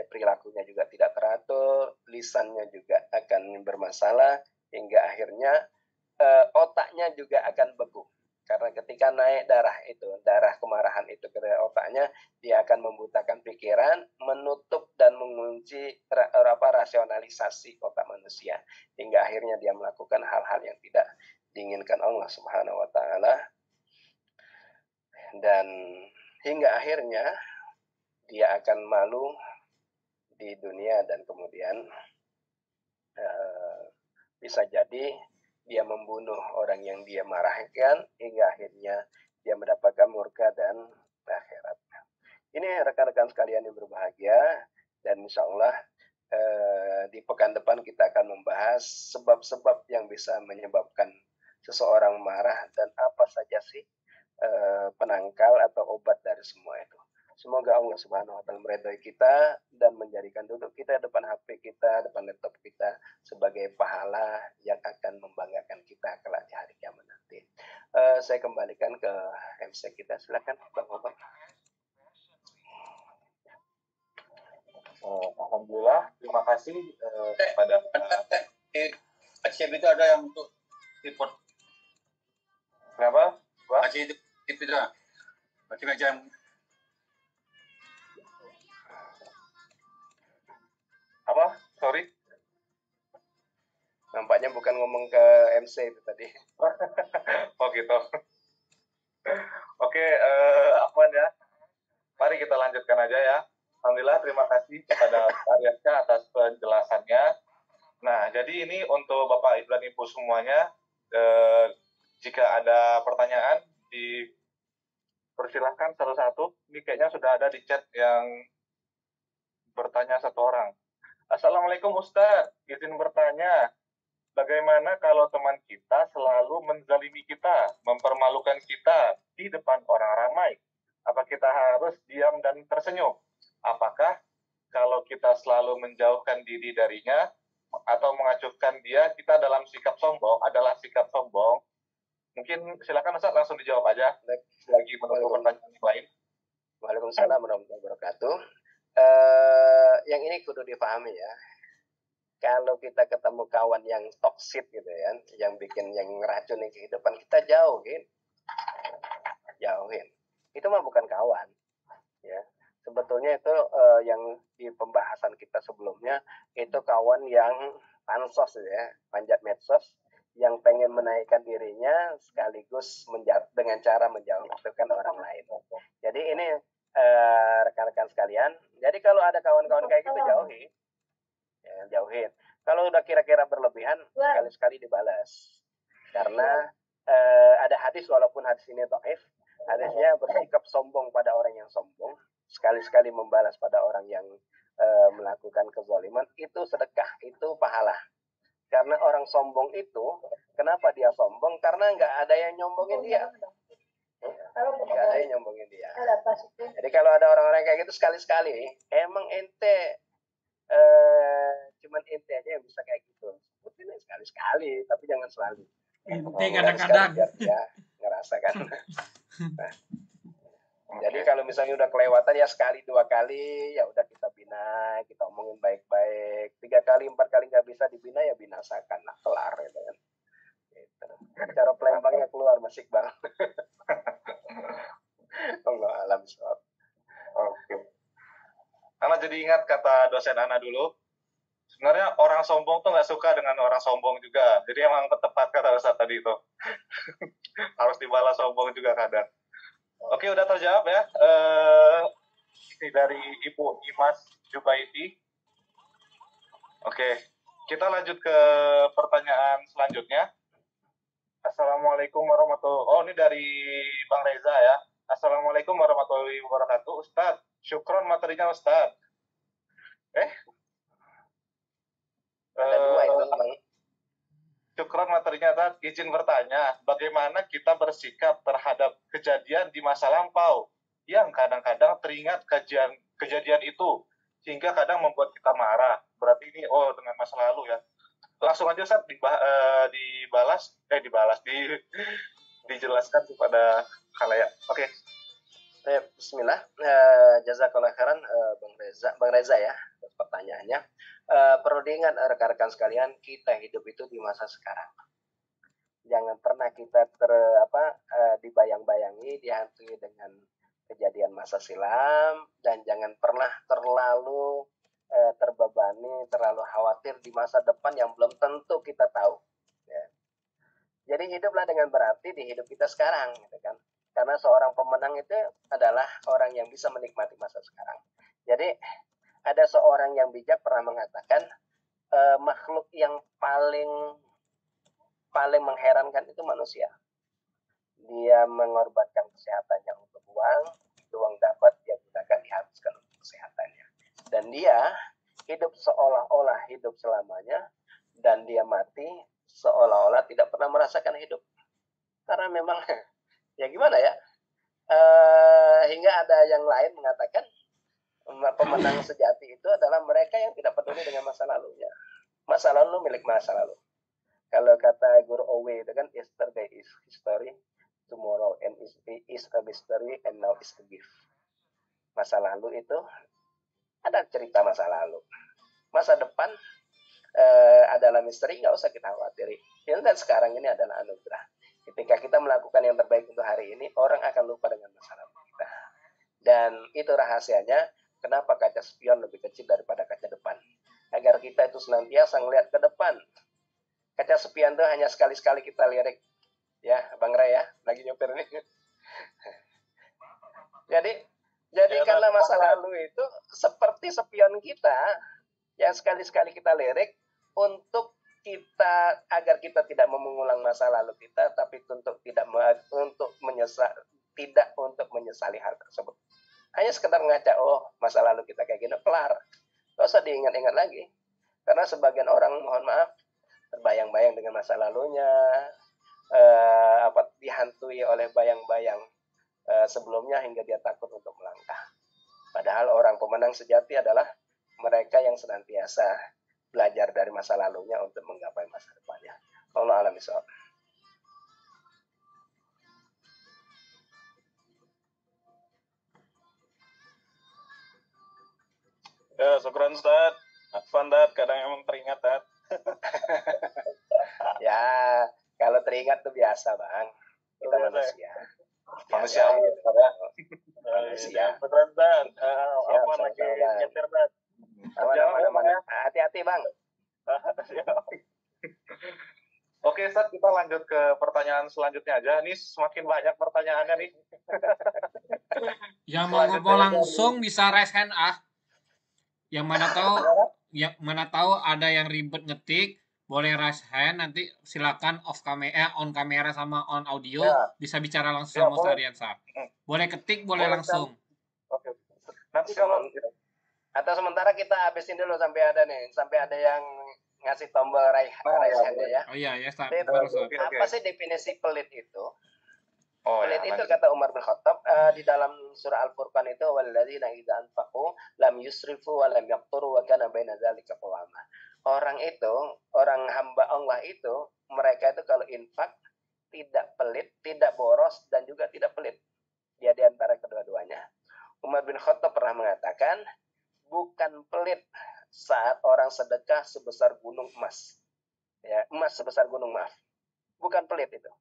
perilakunya juga tidak teratur, lisannya juga akan bermasalah, hingga akhirnya otaknya juga akan beku. Karena ketika naik darah kemarahan itu ke otaknya, dia akan membutakan pikiran, menutup dan mengunci rasionalisasi otak manusia, hingga akhirnya dia melakukan hal-hal yang tidak diinginkan Allah Subhanahu wa taala, dan hingga akhirnya dia akan malu di dunia, dan kemudian bisa jadi dia membunuh orang yang dia marahkan, hingga akhirnya dia mendapatkan murka dan akhirat. Ini rekan-rekan sekalian yang berbahagia, dan insya Allah di pekan depan kita akan membahas sebab-sebab yang bisa menyebabkan seseorang marah, dan apa saja sih penangkal atau obat dari semua itu. Semoga Allah Subhanahu wa taala meridhai kita dan menjadikan duduk kita depan HP kita, depan laptop kita sebagai pahala yang akan membanggakan kita kelak di hari kiamat nanti. Saya kembalikan ke MC kita, silakan Bang Obat. Alhamdulillah, terima kasih kepada Aceh itu ada yang untuk report. Kenapa? Aceh itu dah. Macam-macam. Apa? Sorry. Nampaknya bukan ngomong ke MC itu tadi. Oh gitu. Oke, Afwan ya. Mari kita lanjutkan aja ya. Alhamdulillah, terima kasih kepada Pak Aryaska atas penjelasannya. Nah, jadi ini untuk Bapak dan Ibu semuanya, jika ada pertanyaan, dipersilahkan satu-satu. Ini kayaknya sudah ada di chat yang bertanya satu orang. Assalamualaikum Ustadz, izin bertanya, bagaimana kalau teman kita selalu menzalimi kita, mempermalukan kita di depan orang ramai? Apa kita harus diam dan tersenyum? Apakah kalau kita selalu menjauhkan diri darinya atau mengacuhkan dia, kita dalam sikap sombong adalah sikap sombong? Mungkin silakan Ustadz langsung dijawab aja lagi menunggu pertanyaan yang lain. Waalaikumsalam warahmatullahi wabarakatuh. Yang ini kudu dipahami ya. Kalau kita ketemu kawan yang toksik gitu ya, yang bikin yang ngeracunin kehidupan kita, jauhin. Itu mah bukan kawan. Ya. Sebetulnya itu yang di pembahasan kita sebelumnya, itu kawan yang pansos ya, panjat medsos, yang pengen menaikkan dirinya sekaligus dengan cara menjauhkan orang lain. Jadi ini rekan-rekan sekalian, Jadi kalau ada kawan-kawan kayak gitu jauhi, ya, jauhin. Kalau udah kira-kira berlebihan, sekali-sekali dibalas. Karena ada hadis, walaupun hadis ini dhaif, hadisnya bersikap sombong pada orang yang sombong, sekali-sekali membalas pada orang yang melakukan kezaliman, itu sedekah, itu pahala. Karena orang sombong itu, kenapa dia sombong? Karena nggak ada yang nyombongin dia. Nggak ada yang nyombongin dia. Jadi kalau ada orang-orang kayak gitu, sekali-sekali, emang ente cuman ente aja yang bisa kayak gitu. Sebutin sekali-sekali, tapi jangan selalu. Ente kadang-kadang. Biar dia ngerasa kan. Nah, jadi kalau misalnya udah kelewatan ya sekali 2 kali, ya udah kita bina, kita omongin baik-baik. 3 kali 4 kali nggak bisa dibina, ya binasakan, nah kelar gitu kan. Gitu. Cara pelembangnya keluar Mas Iqbal. Allah alam soal. Oke. Karena jadi ingat kata dosen Ana dulu, sebenarnya orang sombong tuh nggak suka dengan orang sombong juga. Jadi emang tepat kata Ustaz tadi itu. Harus dibalas sombong juga kadang. Oke, udah terjawab ya. Ini dari Ibu Imas Jubaidi. Oke, kita lanjut ke pertanyaan selanjutnya. Assalamualaikum warahmatullahi wabarakatuh. Oh, ini dari Bang Reza ya. Assalamualaikum warahmatullahi wabarakatuh. Ustadz, syukron materinya Ustadz. Ada 2 itu, Bang. Syukron materinya Ustadz. Izin bertanya, bagaimana kita bersikap terhadap kejadian di masa lampau yang kadang-kadang teringat kejadian itu sehingga kadang membuat kita marah. Berarti ini dengan masa lalu ya. Langsung aja Ustadz dijelaskan kepada khalayak. Oke. Bismillah. Jazakallah khairan Bang Reza ya pertanyaannya. Perlu diingat rekan-rekan sekalian, kita hidup itu di masa sekarang. Jangan pernah kita dibayang-bayangi, dihantui dengan kejadian masa silam, dan jangan pernah terlalu terbebani, terlalu khawatir di masa depan yang belum tentu kita tahu. Ya. Jadi hiduplah dengan berarti di hidup kita sekarang, gitu kan? Karena seorang pemenang itu adalah orang yang bisa menikmati masa sekarang. Jadi ada seorang yang bijak pernah mengatakan makhluk yang paling mengherankan itu manusia. Dia mengorbankan kesehatannya untuk uang dapat dia gunakan dihabiskan untuk kesehatannya. Dan dia hidup seolah-olah hidup selamanya, dan dia mati seolah-olah tidak pernah merasakan hidup. Karena memang ya gimana ya, hingga ada yang lain mengatakan pemenang sejati itu adalah mereka yang tidak peduli dengan masa lalunya. Masa lalu milik masa lalu. Kalau kata Guru Owe itu kan, yesterday is history, tomorrow is a mystery, and now is a gift. Masa lalu itu ada cerita masa lalu. Masa depan adalah misteri, nggak usah kita khawatiri. Dan sekarang ini adalah anugerah. Ketika kita melakukan yang terbaik untuk hari ini, orang akan lupa dengan masa lalu kita. Dan itu rahasianya, kenapa kaca spion lebih kecil daripada kaca depan. Agar kita itu senantiasa melihat ke depan. Kaca spion itu hanya sekali-sekali kita lirik. Ya, Bang Ray ya, lagi nyopir nih. Jadi karena masa lalu itu seperti spion kita, yang sekali-sekali kita lirik untuk kita, agar kita tidak mengulang masa lalu kita, tapi untuk menyesali hal tersebut. Hanya sekedar ngaca, masa lalu kita kayak gini, kelar. Gak usah diingat-ingat lagi. Karena sebagian orang, mohon maaf, terbayang-bayang dengan masa lalunya, dihantui oleh bayang-bayang sebelumnya hingga dia takut untuk melangkah. Padahal orang pemenang sejati adalah mereka yang senantiasa belajar dari masa lalunya untuk menggapai masa depannya. Allah alam bisawab. Ya, syukran Ustaz. Afwan Dad, kadang emang teringat Dad. Ya, kalau teringat tuh biasa Bang. Kita manusia. Manusiawi ya. Manusia. Syukran Dad. Afwan lagi nyetir Dad. Aman. Hati-hati Bang. Oke Ustaz, kita lanjut ke pertanyaan selanjutnya aja. Ini semakin banyak pertanyaannya nih. Yang mau ngobrol langsung bisa raise hand Yang mana tahu ada yang ribet ngetik, boleh raise hand, nanti silakan on kamera sama on audio, Ya, bisa bicara langsung ya sama boleh. Ustaz Riansah. Boleh ketik, boleh Boleh kan? langsung. Oke. Nanti kalau Atau sementara kita habisin dulu sampai ada yang ngasih tombol raise hand ya. Oh iya ya, Ustaz. Jadi, Betul, Ustaz. apa sih definisi pelit itu? Oh Pelit ya, itu lanjut. kata Umar bin Khattab di dalam surah Al-Furqan itu walladzina idza anfaqu lam yusrifu wa lam yaqturu wa kana baina dzalika qawama. Orang hamba Allah itu mereka itu kalau infak tidak pelit, tidak boros dan juga tidak pelit. Dia di antara kedua-duanya. Umar bin Khattab pernah mengatakan, bukan pelit saat orang sedekah sebesar gunung emas. Ya, emas sebesar gunung, maaf. Bukan pelit itu.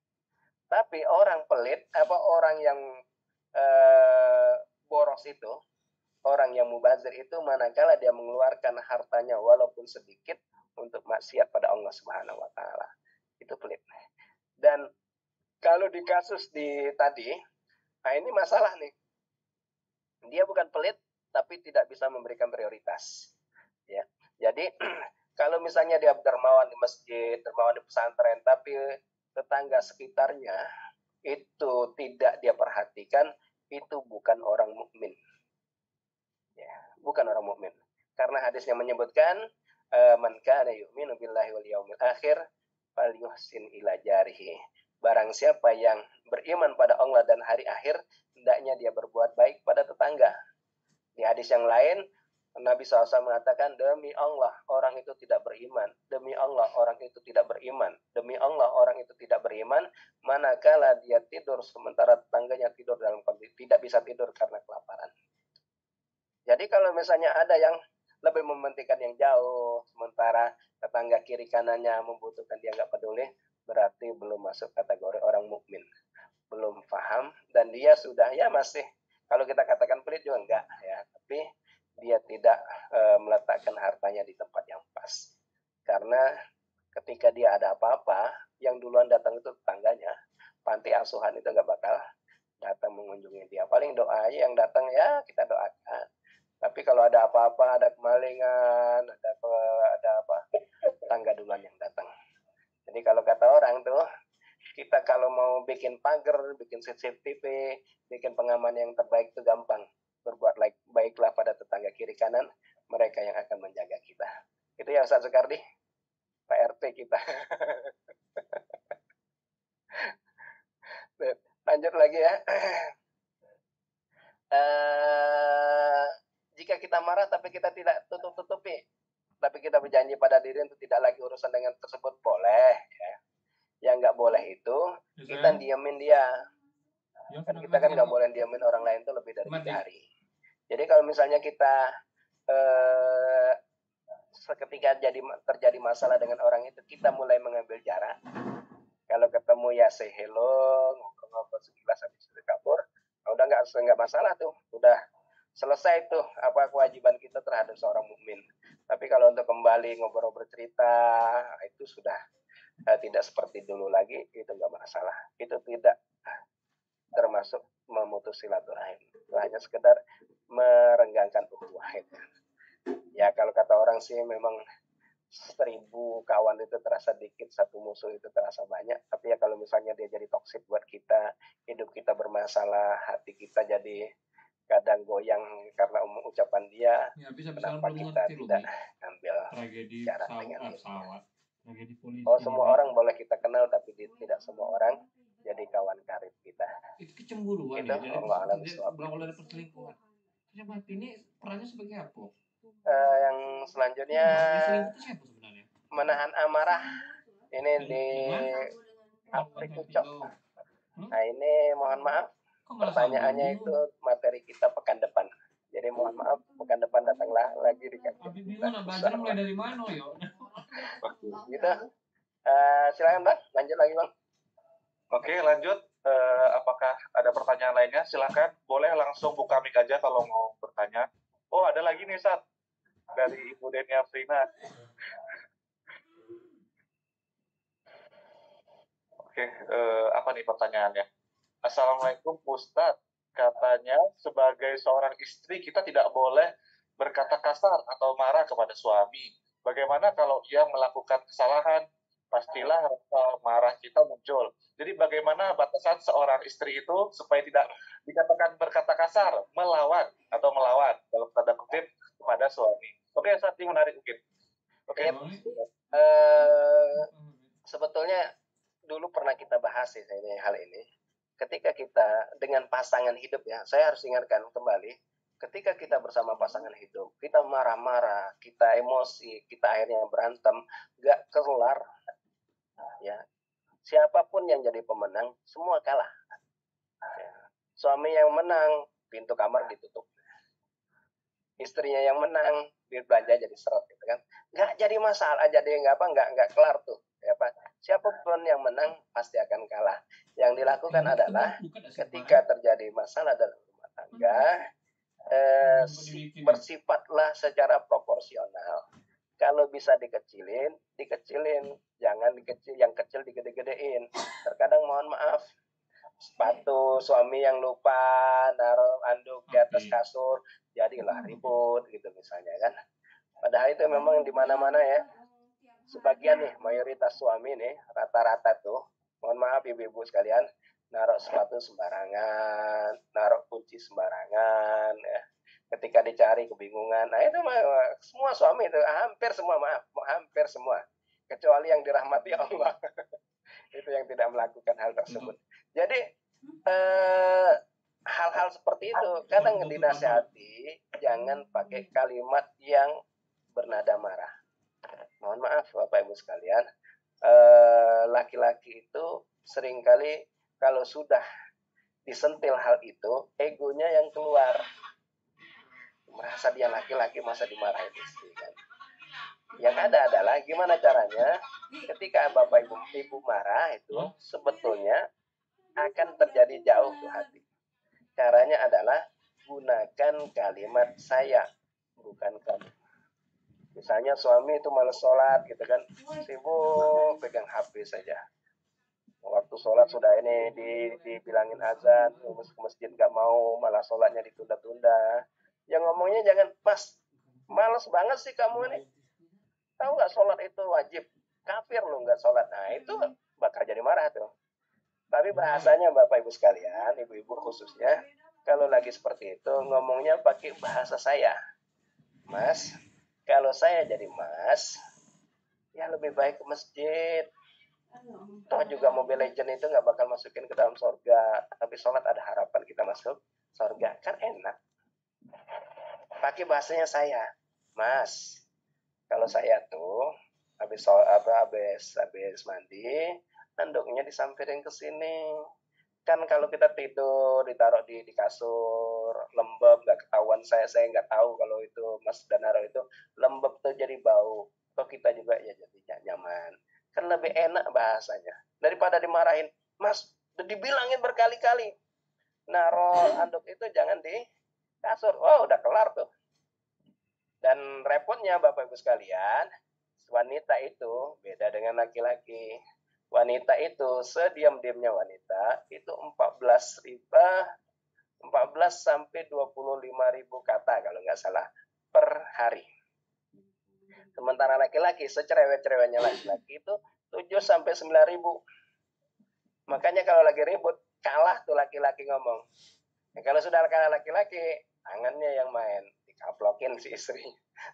Tapi orang pelit, orang yang boros itu, orang yang mubazir itu manakala dia mengeluarkan hartanya walaupun sedikit untuk maksiat pada Allah Subhanahu wa taala. Itu pelit. Dan kalau di kasus tadi, nah ini masalah nih. Dia bukan pelit tapi tidak bisa memberikan prioritas. Ya. Jadi kalau misalnya dia dermawan di masjid, dermawan di pesantren, tapi tetangga sekitarnya itu tidak dia perhatikan, itu bukan orang mukmin. Ya, bukan orang mukmin. Karena hadisnya menyebutkan man kana yu'minu billahi wal yaumil akhir falyuhsin ila jarihi. Barang siapa yang beriman pada Allah dan hari akhir, hendaknya dia berbuat baik pada tetangga. Di hadis yang lain, Nabi SAW mengatakan, demi Allah orang itu tidak beriman, demi Allah orang itu tidak beriman, demi Allah orang itu tidak beriman, manakala dia tidur sementara tetangganya tidur dalam kondisi tidak bisa tidur karena kelaparan. Jadi kalau misalnya ada yang lebih mementingkan yang jauh, sementara tetangga kiri kanannya membutuhkan, dia nggak peduli, berarti belum masuk kategori orang mukmin, belum paham, dan dia sudah masih, kalau kita katakan pelit juga enggak ya, tapi dia tidak meletakkan hartanya di tempat yang pas. Karena ketika dia ada apa-apa, yang duluan datang itu tetangganya, panti asuhan itu nggak bakal datang mengunjungi dia. Paling doa aja yang datang, ya kita doakan. Tapi kalau ada apa-apa, ada kemalingan, ada apa, tetangga duluan yang datang. Jadi kalau kata orang tuh, kita kalau mau bikin pagar, bikin CCTV, bikin pengaman yang terbaik itu gampang. Berbuat baiklah pada tetangga kiri kanan, mereka yang akan menjaga kita. Itu ya Ustaz Soekardi, Pak RT kita. Lanjut lagi ya. Jika kita marah tapi kita tidak tutup-tutupi, tapi kita berjanji pada diri untuk tidak lagi urusan dengan tersebut, boleh ya. Yang nggak boleh itu kita diamin dia. Kan kita kan nggak boleh diamin orang lain itu lebih dari 3 hari. Jadi kalau misalnya kita seketika terjadi masalah dengan orang itu, kita mulai mengambil jarak. Kalau ketemu ya say hello, ngobrol-ngobrol sekilas habis itu kabur, udah nggak masalah tuh, udah selesai tuh apa kewajiban kita terhadap seorang mukmin. Tapi kalau untuk kembali ngobrol bercerita, itu sudah tidak seperti dulu lagi, itu nggak masalah. Itu tidak termasuk memutus silaturahim. Itu hanya sekedar merenggangkan ukhuwah. Ya kalau kata orang sih memang 1000 kawan itu terasa dikit, 1 musuh itu terasa banyak. Tapi ya kalau misalnya dia jadi toksik buat kita, hidup kita bermasalah, hati kita jadi kadang goyang karena ucapan dia, kenapa kita tidak ambil jarak dengan itu. Oh, semua orang boleh kita kenal, tapi tidak semua orang jadi kawan karib kita. Itu kecemburuan itu, ya, jadi berawal dari perselingkuhan. Coba ini perannya sebagai apa? Yang selanjutnya menahan amarah, ini di Aprik Ucok. Nah ini mohon maaf, pertanyaannya itu materi kita pekan depan. Jadi mohon maaf, pekan depan datanglah lagi di kajian kita. Mulai dari mana yo? Gitu. Silakan Bang, lanjut lagi Bang. Oke, lanjut. Apakah ada pertanyaan lainnya? Silakan, boleh langsung buka mic aja kalau mau bertanya. Oh, ada lagi nih, Sat. Dari Ibu Denia Frina. Oke, apa nih pertanyaannya? Assalamualaikum Ustadz. Katanya sebagai seorang istri kita tidak boleh berkata kasar atau marah kepada suami. Bagaimana kalau ia melakukan kesalahan? Pastilah rasa marah kita muncul. Jadi bagaimana batasan seorang istri itu supaya tidak dikatakan berkata kasar, melawan dalam tanda kutip kepada suami. Oke, saat ini menarik mungkin. Oke. Sebetulnya dulu pernah kita bahas ya ini hal ini. Ketika kita dengan pasangan hidup ya, saya harus ingatkan kembali, ketika kita bersama pasangan hidup, kita marah-marah, kita emosi, kita akhirnya berantem, gak keluar, ya. Siapapun yang jadi pemenang, semua kalah. Ya. Suami yang menang, pintu kamar ditutup. Istrinya yang menang, duit belanja jadi seret, gitu kan? Gak jadi masalah, jadi nggak kelar tuh. Ya, Pak. Siapapun yang menang pasti akan kalah. Yang dilakukan adalah ketika terjadi masalah dalam rumah tangga, bersifatlah secara proporsional. Kalau bisa dikecilin, jangan yang kecil digede-gedein. Terkadang mohon maaf, sepatu suami yang lupa naruh anduk di atas kasur, jadilah ribut gitu misalnya kan. Padahal itu memang di mana-mana ya. Sebagian nih, mayoritas suami nih, rata-rata tuh, mohon maaf ibu-ibu sekalian, naruh sepatu sembarangan, naruh kunci sembarangan, ya. Ketika dicari kebingungan. Nah itu semua suami itu, hampir semua. Kecuali yang dirahmati Allah. Itu yang tidak melakukan hal tersebut. Jadi, hal-hal seperti itu, kadang dinasihati, jangan pakai kalimat yang bernada marah. Mohon maaf Bapak Ibu sekalian, laki-laki itu seringkali kalau sudah disentil hal itu, egonya yang keluar. Merasa dia laki-laki, masa dimarahin istri kan. Yang ada adalah gimana caranya ketika Bapak Ibu marah itu sebetulnya akan terjadi jauh tuh hati. Caranya adalah gunakan kalimat saya, bukan kamu. Misalnya suami itu malas sholat gitu kan, sibuk pegang HP saja. Waktu sholat sudah ini dibilangin azan, ke masjid gak mau, malah sholatnya ditunda-tunda. Yang ngomongnya jangan, mas, malas banget sih kamu ini. Tahu gak sholat itu wajib? Kafir lo gak sholat. Nah itu bakal jadi marah tuh. Tapi bahasanya Bapak Ibu sekalian, ibu-ibu khususnya, kalau lagi seperti itu ngomongnya pakai bahasa saya. Mas, kalau saya jadi mas, ya lebih baik ke masjid. Toh juga Mobile Legend itu nggak bakal masukin ke dalam surga. Tapi sholat ada harapan kita masuk surga. Kan enak. Pakai bahasanya saya. Mas, kalau saya tuh habis mandi, handuknya disampirin ke sini. Kan kalau kita tidur ditaruh di kasur lembab, nggak ketahuan saya nggak tahu kalau itu Mas Danaro itu lembab tuh jadi bau, toh kita juga ya jadi nyaman, kan lebih enak bahasanya daripada dimarahin. Mas, udah dibilangin berkali-kali naruh anduk itu jangan di kasur. Oh udah kelar tuh. Dan repotnya Bapak Ibu sekalian, wanita itu beda dengan laki-laki. Wanita itu sediam-diamnya wanita itu 14 sampai 25.000 kata kalau nggak salah per hari. Sementara laki-laki secerewet-cerewetnya laki-laki itu 7 sampai 9.000. Makanya kalau lagi ribut kalah tuh laki-laki ngomong. Nah, kalau sudah kalah laki-laki, tangannya yang main, dikaplokin si istri.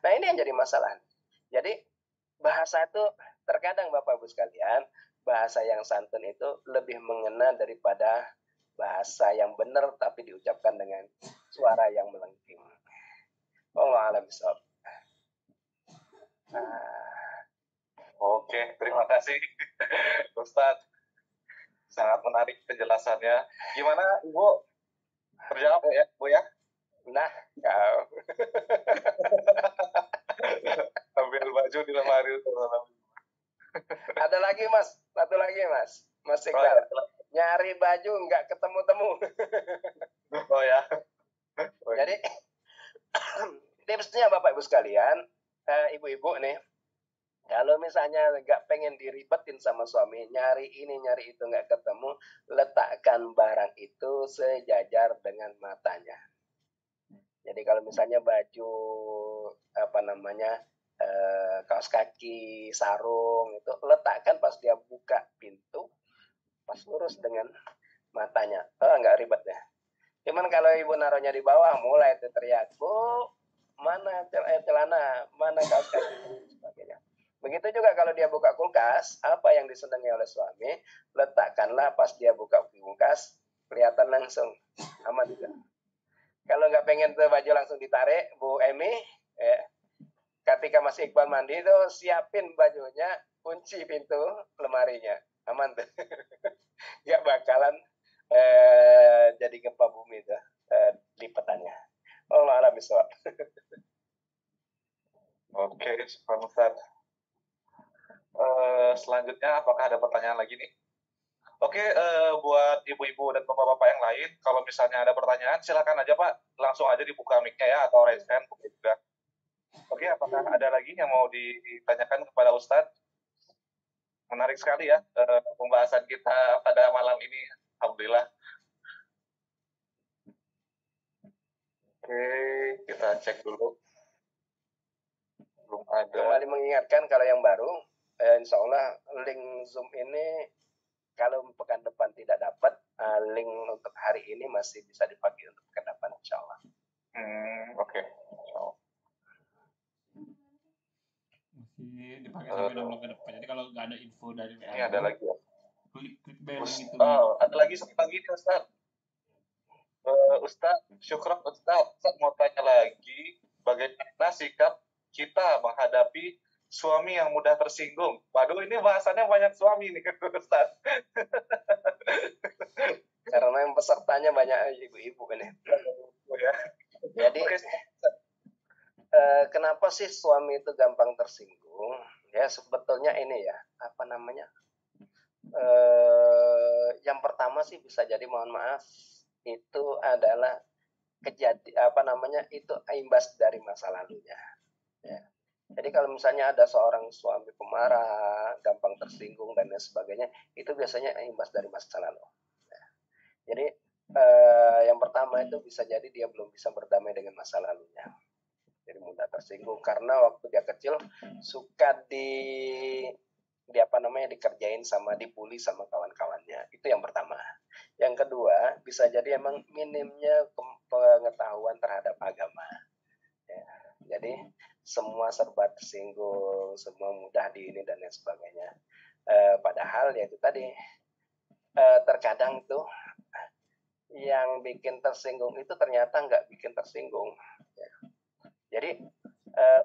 Nah ini yang jadi masalah. Jadi bahasa itu terkadang Bapak Ibu sekalian, bahasa yang santun itu lebih mengena daripada bahasa yang benar tapi diucapkan dengan suara yang melengking. Allah alam bisawab. Oke, terima kasih Ustadz. Sangat menarik penjelasannya. Gimana Ibu? Terjawab ya, Bu ya? Nah, kau. Ambil baju di lemari. Ada lagi Mas, satu lagi Mas Iqbal. Nyari baju nggak ketemu-temu. Oh ya. Jadi tipsnya Bapak Ibu sekalian, ibu-ibu nih, kalau misalnya nggak pengen diribetin sama suami, nyari ini nyari itu nggak ketemu, letakkan barang itu sejajar dengan matanya. Jadi kalau misalnya baju apa namanya kaos kaki, sarung itu letakkan pas dia buka pintu, pas lurus dengan matanya. Oh, nggak ribet ya. Cuman kalau ibu naruhnya di bawah, mulai itu teriak, Bu, mana celana, mana kaos kaki, dan sebagainya. Begitu juga kalau dia buka kulkas, apa yang disenangi oleh suami, letakkanlah pas dia buka kulkas, kelihatan langsung, aman juga. Kalau nggak pengen tuh baju langsung ditarik, Bu Emi, ketika masih Iqbal mandi itu siapin bajunya, kunci pintu lemarinya, aman tuh. Nggak bakalan jadi gempa bumi tuh lipatannya. Allah alam bisawab. Oke, Pak Ustaz. Selanjutnya apakah ada pertanyaan lagi nih? Oke, buat ibu-ibu dan bapak-bapak yang lain, kalau misalnya ada pertanyaan, silakan aja Pak, langsung aja dibuka mic-nya ya, atau raise hand juga. Oke, apakah ada lagi yang mau ditanyakan kepada Ustadz? Menarik sekali ya pembahasan kita pada malam ini, alhamdulillah. Oke, kita cek dulu. Belum ada. Kembali mengingatkan kalau yang baru, insya Allah link Zoom ini kalau pekan depan tidak dapat, link untuk hari ini masih bisa dipakai untuk pekan depan, insya Allah. Oke. Masih dipakai sampai 6 bulan ke depan. Jadi kalau nggak ada info dari WA, Ini ada lagi ya. klik bell gitu. Ada lagi satu lagi nih Ustaz. Ustaz, syukran Ustaz. Ustaz mau tanya lagi, bagaimana sikap kita menghadapi suami yang mudah tersinggung? Waduh, ini bahasannya banyak suami nih Ustaz. Karena yang pesertanya banyak ibu-ibu kan ya. Ya. Jadi kenapa sih suami itu gampang tersinggung? Ya sebetulnya ini ya, apa namanya? Yang pertama sih bisa jadi, mohon maaf, itu adalah itu imbas dari masa lalunya. Ya. Jadi kalau misalnya ada seorang suami pemarah, gampang tersinggung dan lain sebagainya, itu biasanya imbas dari masa lalu. Ya. Jadi yang pertama itu bisa jadi dia belum bisa berdamai dengan masa lalunya. Jadi mudah tersinggung karena waktu dia kecil suka dikerjain sama dibully sama kawan-kawannya. Itu yang pertama. Yang kedua, bisa jadi emang minimnya pengetahuan terhadap agama. Ya. Jadi semua serba tersinggung, semua mudah di ini dan lain sebagainya. Padahal ya itu tadi, terkadang tuh yang bikin tersinggung itu ternyata nggak bikin tersinggung. Ya. Jadi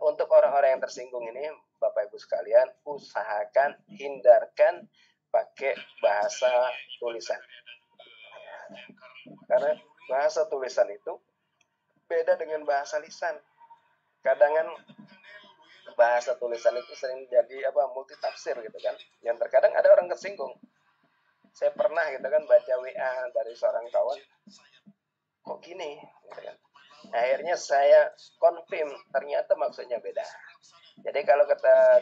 untuk orang-orang yang tersinggung ini, Bapak Ibu sekalian, usahakan hindarkan pakai bahasa tulisan. Karena bahasa tulisan itu beda dengan bahasa lisan. Kadang bahasa tulisan itu sering jadi multitafsir gitu kan. Yang terkadang ada orang tersinggung. Saya pernah gitu kan baca WA dari seorang kawan, kok gini gitu kan. Akhirnya saya konfirm, ternyata maksudnya beda. Jadi kalau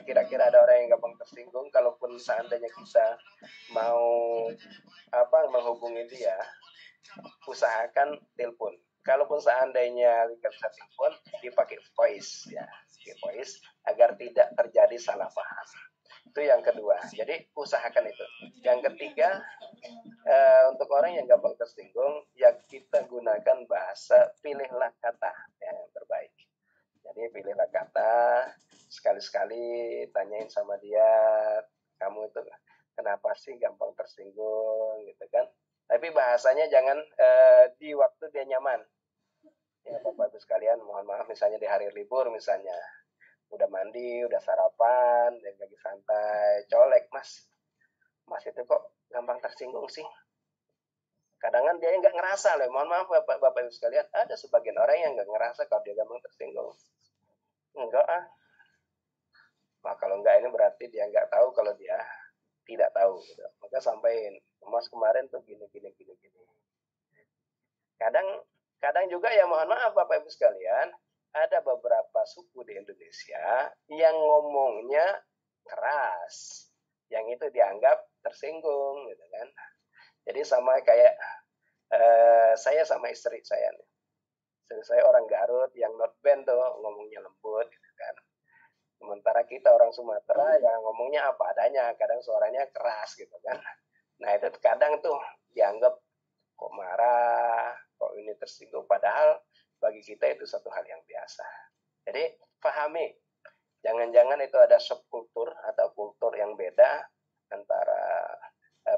kira-kira ada orang yang gampang tersinggung, kalaupun seandainya kita mau menghubungi dia, usahakan telepon. Kalaupun seandainya nggak bisa telepon, dipakai voice ya, voice agar tidak terjadi salah paham. Itu yang kedua. Jadi usahakan itu. Yang ketiga, untuk orang yang gampang tersinggung, ya kita gunakan bahasa, pilihlah kata yang terbaik. Jadi pilihlah kata, sekali-sekali tanyain sama dia, kamu itu kenapa sih gampang tersinggung gitu kan. Tapi bahasanya jangan di waktu dia nyaman. Ya Bapak Ibu sekalian, mohon maaf misalnya di hari libur misalnya, udah mandi, udah sarapan, dan lagi santai, colek, mas itu kok gampang tersinggung sih. Kadang dia nggak ngerasa loh, mohon maaf Bapak Ibu sekalian, ada sebagian orang yang nggak ngerasa kalau dia gampang tersinggung. Enggak Nah kalau enggak ini berarti dia nggak tahu kalau dia tidak tahu gitu. Maka sampaikan, mas kemarin tuh gini. Kadang juga ya mohon maaf Bapak Ibu sekalian, ada beberapa suku di Indonesia yang ngomongnya keras, yang itu dianggap tersinggung gitu kan. Jadi sama kayak saya sama istri saya nih. Saya orang Garut yang not band tuh ngomongnya lembut gitu kan. Sementara kita orang Sumatera yang ngomongnya apa adanya, kadang suaranya keras gitu kan. Nah itu kadang tuh dianggap kok marah, kok ini tersinggung. Padahal bagi kita itu satu hal yang biasa. Jadi pahami, jangan-jangan itu ada subkultur atau kultur yang beda antara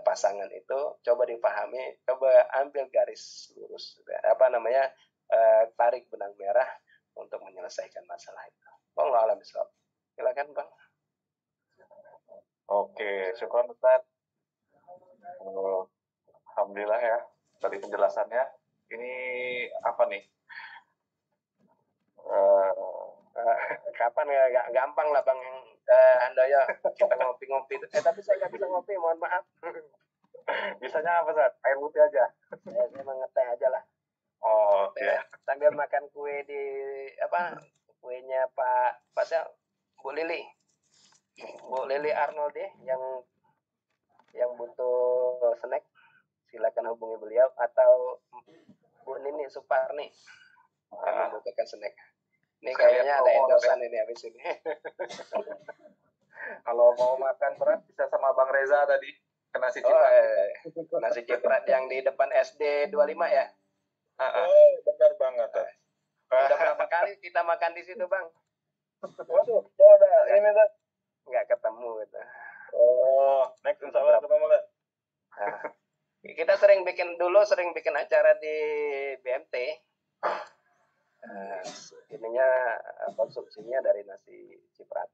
pasangan itu. Coba dipahami, coba ambil garis lurus, tarik benang merah untuk menyelesaikan masalah itu. Wallahu a'lam bishawab. Silakan Bang. Oke, syukur Ustaz. Alhamdulillah ya, tadi penjelasannya. Ini apa nih? Kapan ya, gampang lah Bang Handoyo kita ngopi-ngopi. Tapi saya nggak bisa ngopi, mohon maaf. Bisanya apa Ustaz? Air putih aja? Saya mengeteh aja lah. Oh iya. Sambil makan kue di kuenya Pak Bu Lili Arnold deh yang butuh snack silakan hubungi beliau atau Bu Nini Suparni yang membutuhkan snack. Ini kayaknya ada endorsan ini habis ini. Kalau mau makan berat bisa sama Bang Reza tadi ke nasi ciprat. Nasi ciprat yang di depan SD 25 ya? Oh, benar banget. Udah berapa kali kita makan di situ Bang? Waduh, udah ini tuh. Nggak ketemu gitu. Oh, next insya Allah ketemu kan? Nah, kita sering bikin acara di BMT. Ininya konsumsinya dari nasi ciprat.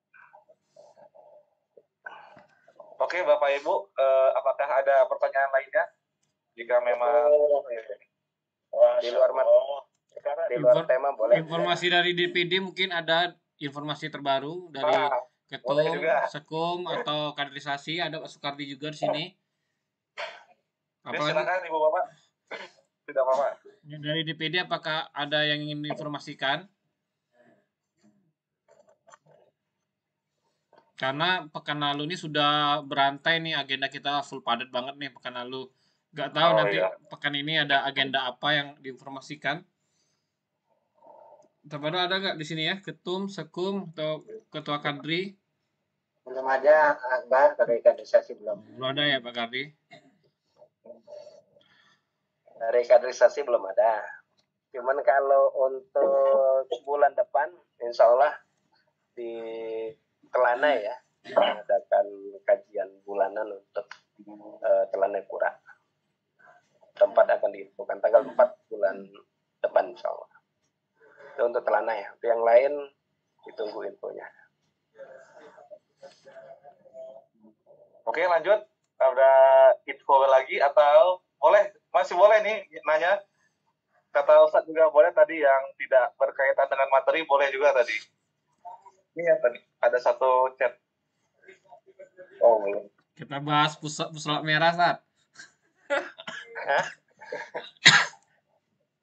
Oke, Bapak Ibu, apakah ada pertanyaan lainnya? Jika memang di luar tema boleh. Informasi dari DPD mungkin ada informasi terbaru dari Ketum, Sekum atau kaderisasi, ada Pak Sukardi juga di sini. Apalagi silakan Ibu Bapak. Tidak apa-apa. Dari DPD apakah ada yang ingin diinformasikan? Karena pekan lalu ini sudah berantai nih, agenda kita full padat banget nih pekan lalu. Nggak tahu nanti pekan ini ada agenda apa yang diinformasikan. Terbaru ada nggak di sini ya, Ketum, Sekum, atau Ketua Kadri? Belum ada, Akbar, dari kaderisasi belum. Belum ada ya Pak Kadri? Dari kaderisasi belum ada. Cuman kalau untuk bulan depan, insya Allah di Telanai ya, mengadakan kajian bulanan untuk Telanai Pura. Tempat akan ditentukan tanggal 4 bulan depan insya Allah. Itu untuk Telanai ya. Untuk yang lain ditunggu infonya. Oke, lanjut. Ada info lagi atau masih boleh nih nanya? Kata Ustadz juga boleh tadi yang tidak berkaitan dengan materi boleh juga tadi. Ini ya tadi ada satu chat. Oh, belum. Kita bahas pusolak merah, Sat. Hah?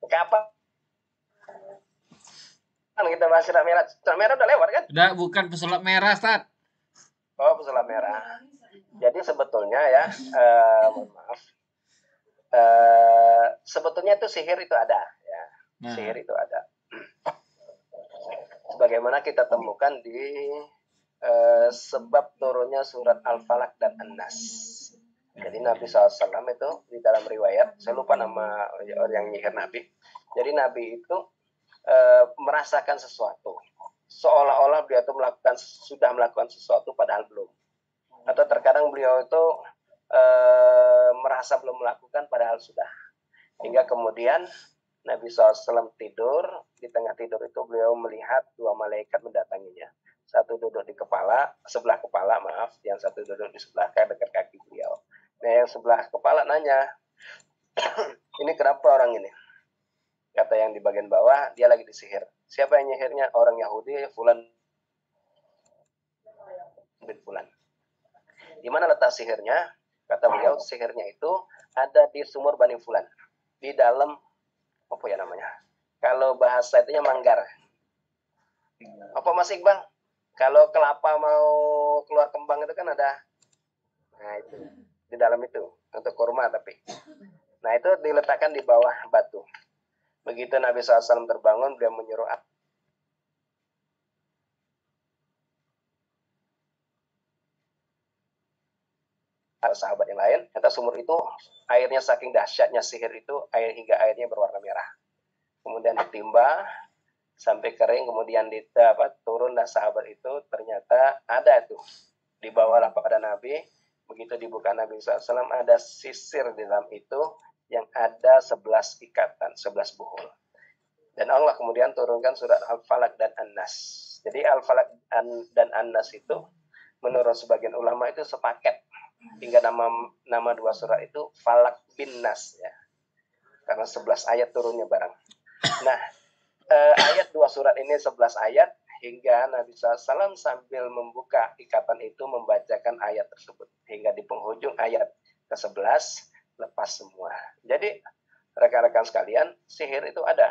Kapan? Kita bahas pusolak merah. Pusolak merah udah lewat kan? Udah, bukan pusolak merah, Sat. Oh, pusolak merah. Jadi sebetulnya ya, mohon maaf. Sebetulnya itu sihir itu ada ya. Nah. Sihir itu ada. Sebagaimana kita temukan di sebab turunnya surat Al-Falaq dan An-Nas. Jadi Nabi SAW itu di dalam riwayat, saya lupa nama orang yang nyihir Nabi. Jadi Nabi itu merasakan sesuatu, seolah-olah beliau itu sudah melakukan sesuatu padahal belum. Atau terkadang beliau itu merasa belum melakukan padahal sudah. Hingga kemudian Nabi SAW tidur, di tengah tidur itu beliau melihat dua malaikat mendatanginya. Satu duduk di sebelah kepala, yang satu duduk di sebelah dekat kaki beliau. Nah yang sebelah kepala nanya, ini kenapa orang ini? Kata yang di bagian bawah, dia lagi disihir. Siapa yang nyihirnya? Orang Yahudi, Fulan bin Fulan. Di mana letak sihirnya? Kata beliau, sihirnya itu ada di sumur Bani Fulan. Di dalam, apa ya namanya? Kalau bahasa itunya manggar. Apa Mas Iqbal? Kalau kelapa mau keluar kembang itu kan ada. Nah itu, di dalam itu. Untuk kurma tapi. Nah itu diletakkan di bawah batu. Begitu Nabi SAW terbangun, beliau menyuruh sahabat yang lain, kata sumur itu airnya saking dahsyatnya sihir itu, hingga airnya berwarna merah. Kemudian ditimba sampai kering, kemudian turunlah sahabat itu, ternyata ada tuh, dibawalah pada Nabi. Begitu dibuka Nabi SAW, ada sisir di dalam itu yang ada 11 ikatan, 11 buhul. Dan Allah kemudian turunkan surat Al-Falaq dan An-Nas. Jadi Al-Falaq dan An-Nas itu menurut sebagian ulama itu sepaket. Hingga nama dua surat itu Falaq bin Nas ya. Karena 11 ayat turunnya bareng. Nah, ayat dua surat ini 11 ayat, hingga Nabi SAW sambil membuka ikatan itu membacakan ayat tersebut. Hingga di penghujung ayat ke-11 lepas semua. Jadi rekan-rekan sekalian, sihir itu ada.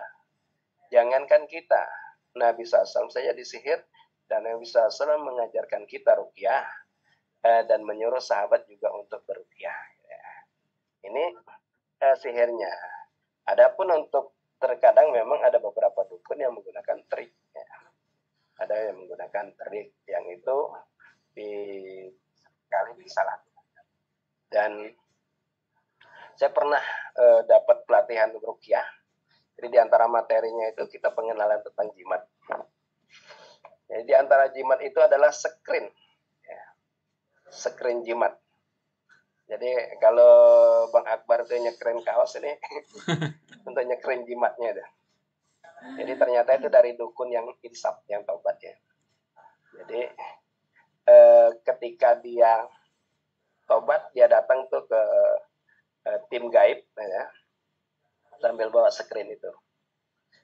Jangankan kita, Nabi SAW saja disihir, dan Nabi SAW mengajarkan kita ruqyah dan menyuruh sahabat juga untuk beruqyah. Ini sihirnya. Adapun untuk terkadang memang ada beberapa dukun yang menggunakan trik. Ya. Ada yang menggunakan trik yang itu sekali disalahkan. Dan saya pernah dapat pelatihan ruqyah. Jadi di antara materinya itu kita pengenalan tentang jimat. Jadi di antara jimat itu adalah screen. Ya. Screen jimat. Jadi kalau Bang Akbar itu nyekren kaos ini untuk nyekren jimatnya. Jadi ternyata itu dari dukun yang insaf, yang taubat ya. Jadi ketika dia taubat, dia datang tuh ke tim gaib ya, sambil bawa screen itu.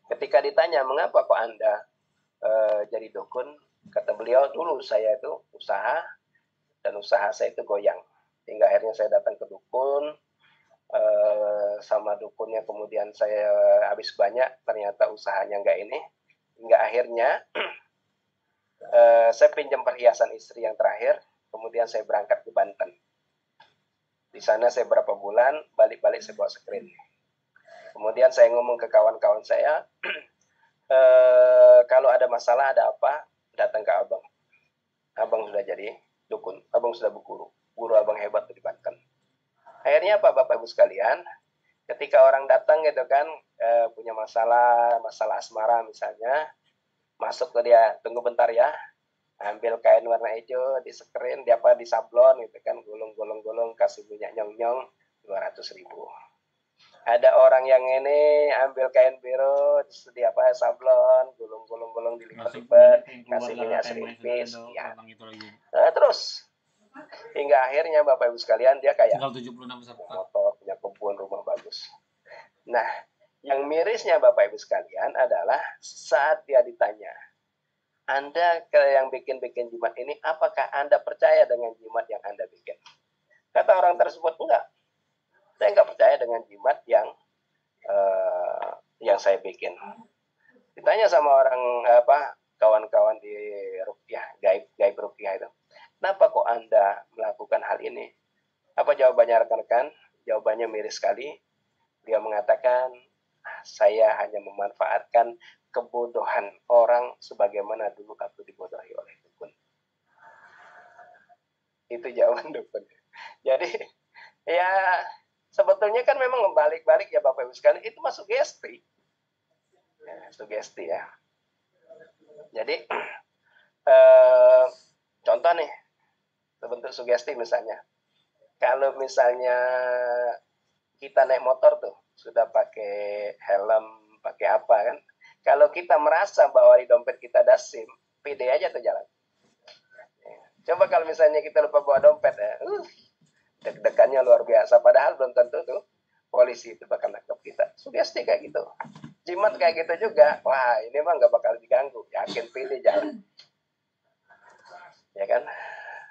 Ketika ditanya, mengapa kok Anda jadi dukun? Kata beliau, dulu saya itu usaha, dan usaha saya itu goyang. Hingga akhirnya saya datang ke dukun, sama dukunnya kemudian saya habis banyak, ternyata usahanya nggak ini. Hingga akhirnya saya pinjam perhiasan istri yang terakhir, kemudian saya berangkat ke Banten. Di sana saya berapa bulan, balik-balik saya bawa screen. Kemudian saya ngomong ke kawan-kawan saya, kalau ada masalah, ada apa, datang ke abang. Abang sudah jadi dukun, abang sudah berguru. Guru abang hebat di Banten. Akhirnya apa Bapak Ibu sekalian, ketika orang datang gitu kan, punya masalah asmara misalnya, masuk ke dia, tunggu bentar ya, ambil kain warna hijau, di screen, di sablon gitu kan, gulung, kasih minyak nyong-nyong, 200.000. Ada orang yang ini ambil kain biru, sablon, gulung, dilipat-lipat, kasih minyak seripis, ya. Nah, terus hingga akhirnya Bapak Ibu sekalian, dia kayak motor, punya kebun, rumah bagus. Nah, yang mirisnya Bapak Ibu sekalian adalah saat dia ditanya, Anda yang bikin jimat ini, apakah Anda percaya dengan jimat yang Anda bikin? Kata orang tersebut, enggak. Saya enggak percaya dengan jimat yang saya bikin. Ditanya sama orang kawan-kawan di ruqyah, gaib ruqyah itu, kenapa kok Anda melakukan hal ini? Apa jawabannya rekan-rekan? Jawabannya miris sekali. Dia mengatakan, saya hanya memanfaatkan kebodohan orang sebagaimana dulu aku dibodohi oleh dukun. Itu jawaban dukun. Jadi ya sebetulnya kan memang membalik-balik ya Bapak Ibu sekalian, itu masuk sugesti. Ya, sugesti ya. Jadi contoh nih, bentuk sugesti misalnya. Kalau misalnya kita naik motor tuh, sudah pakai helm, pakai apa kan. Kalau kita merasa bahwa di dompet kita ada SIM, pede aja tuh jalan. Coba kalau misalnya kita lupa bawa dompet, deg-degannya luar biasa. Padahal belum tentu tuh polisi itu bakal nangkep kita. Sugesti kayak gitu. Jimat kayak gitu juga. Wah, ini mah nggak bakal diganggu. Yakin pede jalan. Ya kan?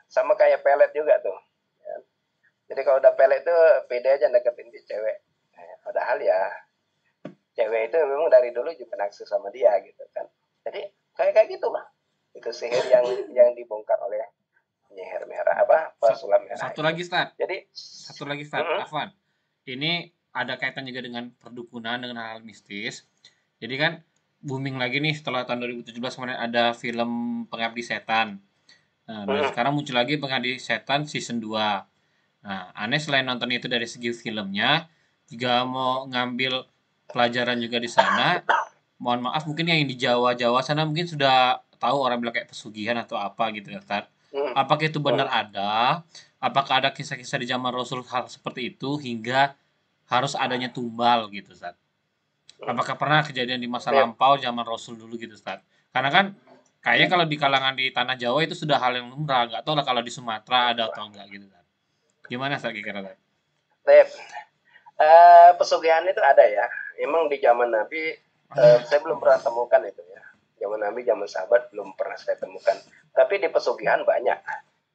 Sama kayak pelet juga tuh. Ya. Jadi kalau udah pelet tuh pede aja deketin di cewek. Padahal ya cewek itu memang dari dulu juga naksir sama dia gitu kan. Jadi kayak gitu lah. Itu sihir yang dibongkar oleh penyihir merah, pesulap merah. Satu lagi Ustaz. Jadi Afwan. Ini ada kaitan juga dengan perdukunan, dengan hal-hal mistis. Jadi kan booming lagi nih setelah tahun 2017 kemarin ada film Pengabdi Setan. Nah, dan sekarang muncul lagi Pengabdi Setan season 2. Nah, aneh selain nonton itu dari segi filmnya, juga mau ngambil pelajaran juga di sana. Mohon maaf mungkin yang di Jawa-Jawa sana mungkin sudah tahu orang bilang kayak pesugihan atau apa gitu ya, Ustaz. Apakah itu benar ada? Apakah ada kisah-kisah di zaman Rasul hal seperti itu hingga harus adanya tumbal gitu, Ustaz? Apakah pernah kejadian di masa lampau zaman Rasul dulu gitu, Ustaz? Karena kan kayaknya kalau di kalangan di tanah Jawa itu sudah hal yang lumrah, nggak tahu lah kalau di Sumatera ada atau enggak gitu, Ustaz. Gimana Ustaz kira-kira? Pesugihan itu ada ya. Emang di zaman Nabi saya belum pernah temukan itu ya. Zaman Nabi, zaman sahabat belum pernah saya temukan. Tapi di pesugihan banyak.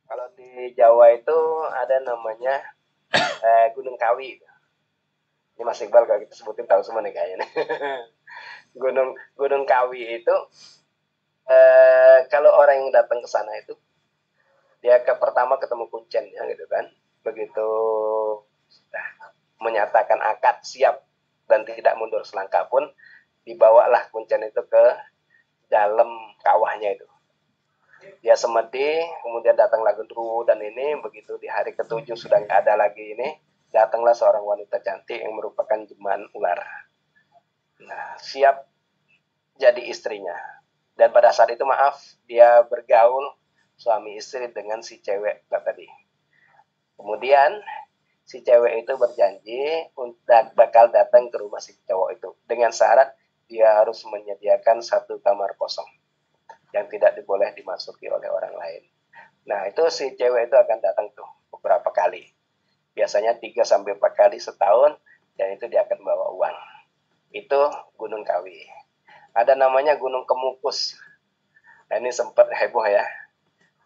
Kalau di Jawa itu ada namanya Gunung Kawi. Ini Mas Iqbal kalau kita sebutin tahu semua nih kayaknya. Gunung Kawi itu kalau orang yang datang ke sana itu dia pertama ketemu kuncen ya gitu kan. Begitu menyatakan akad siap dan tidak mundur selangkah pun, dibawalah kuncen itu ke dalam kawahnya itu. Dia semedi, kemudian datanglah gendruwo dan ini begitu di hari ke-7 sudah nggak ada lagi ini, datanglah seorang wanita cantik yang merupakan jembaan ular. Nah, siap jadi istrinya. Dan pada saat itu maaf, dia bergaul suami istri dengan si cewek tadi. Kemudian si cewek itu berjanji untuk bakal datang ke rumah si cowok itu dengan syarat dia harus menyediakan satu kamar kosong yang tidak boleh dimasuki oleh orang lain. Nah, itu si cewek itu akan datang tuh beberapa kali. Biasanya 3-4 kali setahun dan itu dia akan bawa uang. Itu Gunung Kawi. Ada namanya Gunung Kemukus. Nah, ini sempat heboh ya.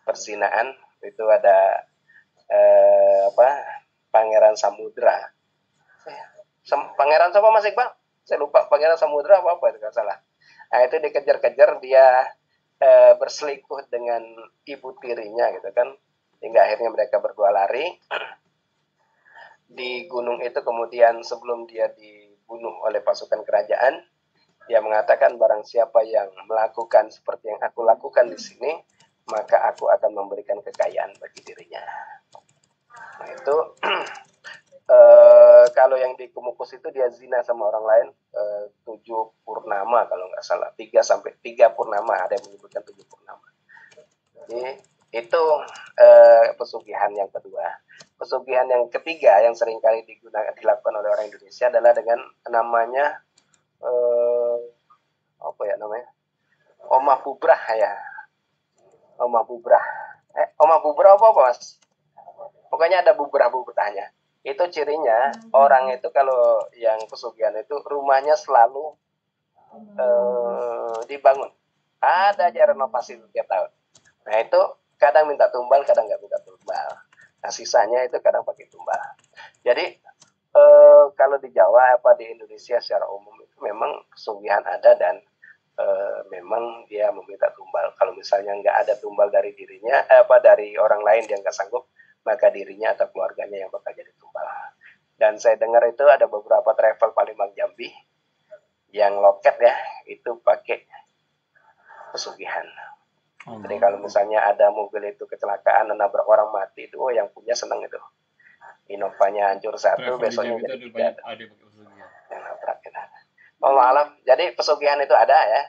Perzinaan itu ada Pangeran Samudra. Pangeran siapa Mas Iqbal? Saya lupa, Pangeran Samudra apa itu nggak salah. Nah, itu dikejar-kejar dia berselingkuh dengan ibu tirinya gitu kan. Hingga akhirnya mereka berdua lari di gunung itu. Kemudian sebelum dia dibunuh oleh pasukan kerajaan, dia mengatakan barang siapa yang melakukan seperti yang aku lakukan di sini, maka aku akan memberikan kekayaan bagi dirinya. Nah, itu kalau yang di Kemukus itu dia zina sama orang lain 7 purnama kalau nggak salah, 3 purnama, ada yang menyebutkan 7 purnama. Jadi itu pesugihan yang kedua. Pesugihan yang ketiga yang seringkali dilakukan oleh orang Indonesia adalah dengan namanya Omah Bubrah ya. Omah Bubrah. Omah Bubrah apa Mas? Pokoknya ada bubrah-bubrahnya. Itu cirinya orang itu kalau yang pesugihan itu rumahnya selalu dibangun. Ada aja renovasi setiap tahun. Nah, itu kadang minta tumbal, kadang nggak minta tumbal. Nah, sisanya itu kadang pakai tumbal. Jadi kalau di Jawa apa di Indonesia secara umum itu memang pesugihan ada dan memang dia meminta tumbal. Kalau misalnya nggak ada tumbal dari dirinya, dari orang lain yang nggak sanggup, maka dirinya atau keluarganya yang bakal jadi tumbal. Dan saya dengar itu ada beberapa travel Palembang Jambi yang loket ya, itu pakai pesugihan. Jadi kalau misalnya ada mobil itu kecelakaan dan nabrak orang mati itu, yang punya seneng itu. Inovanya hancur satu, besoknya jadi 3. Yang nabrak kita. Alam. Jadi pesugihan itu ada ya.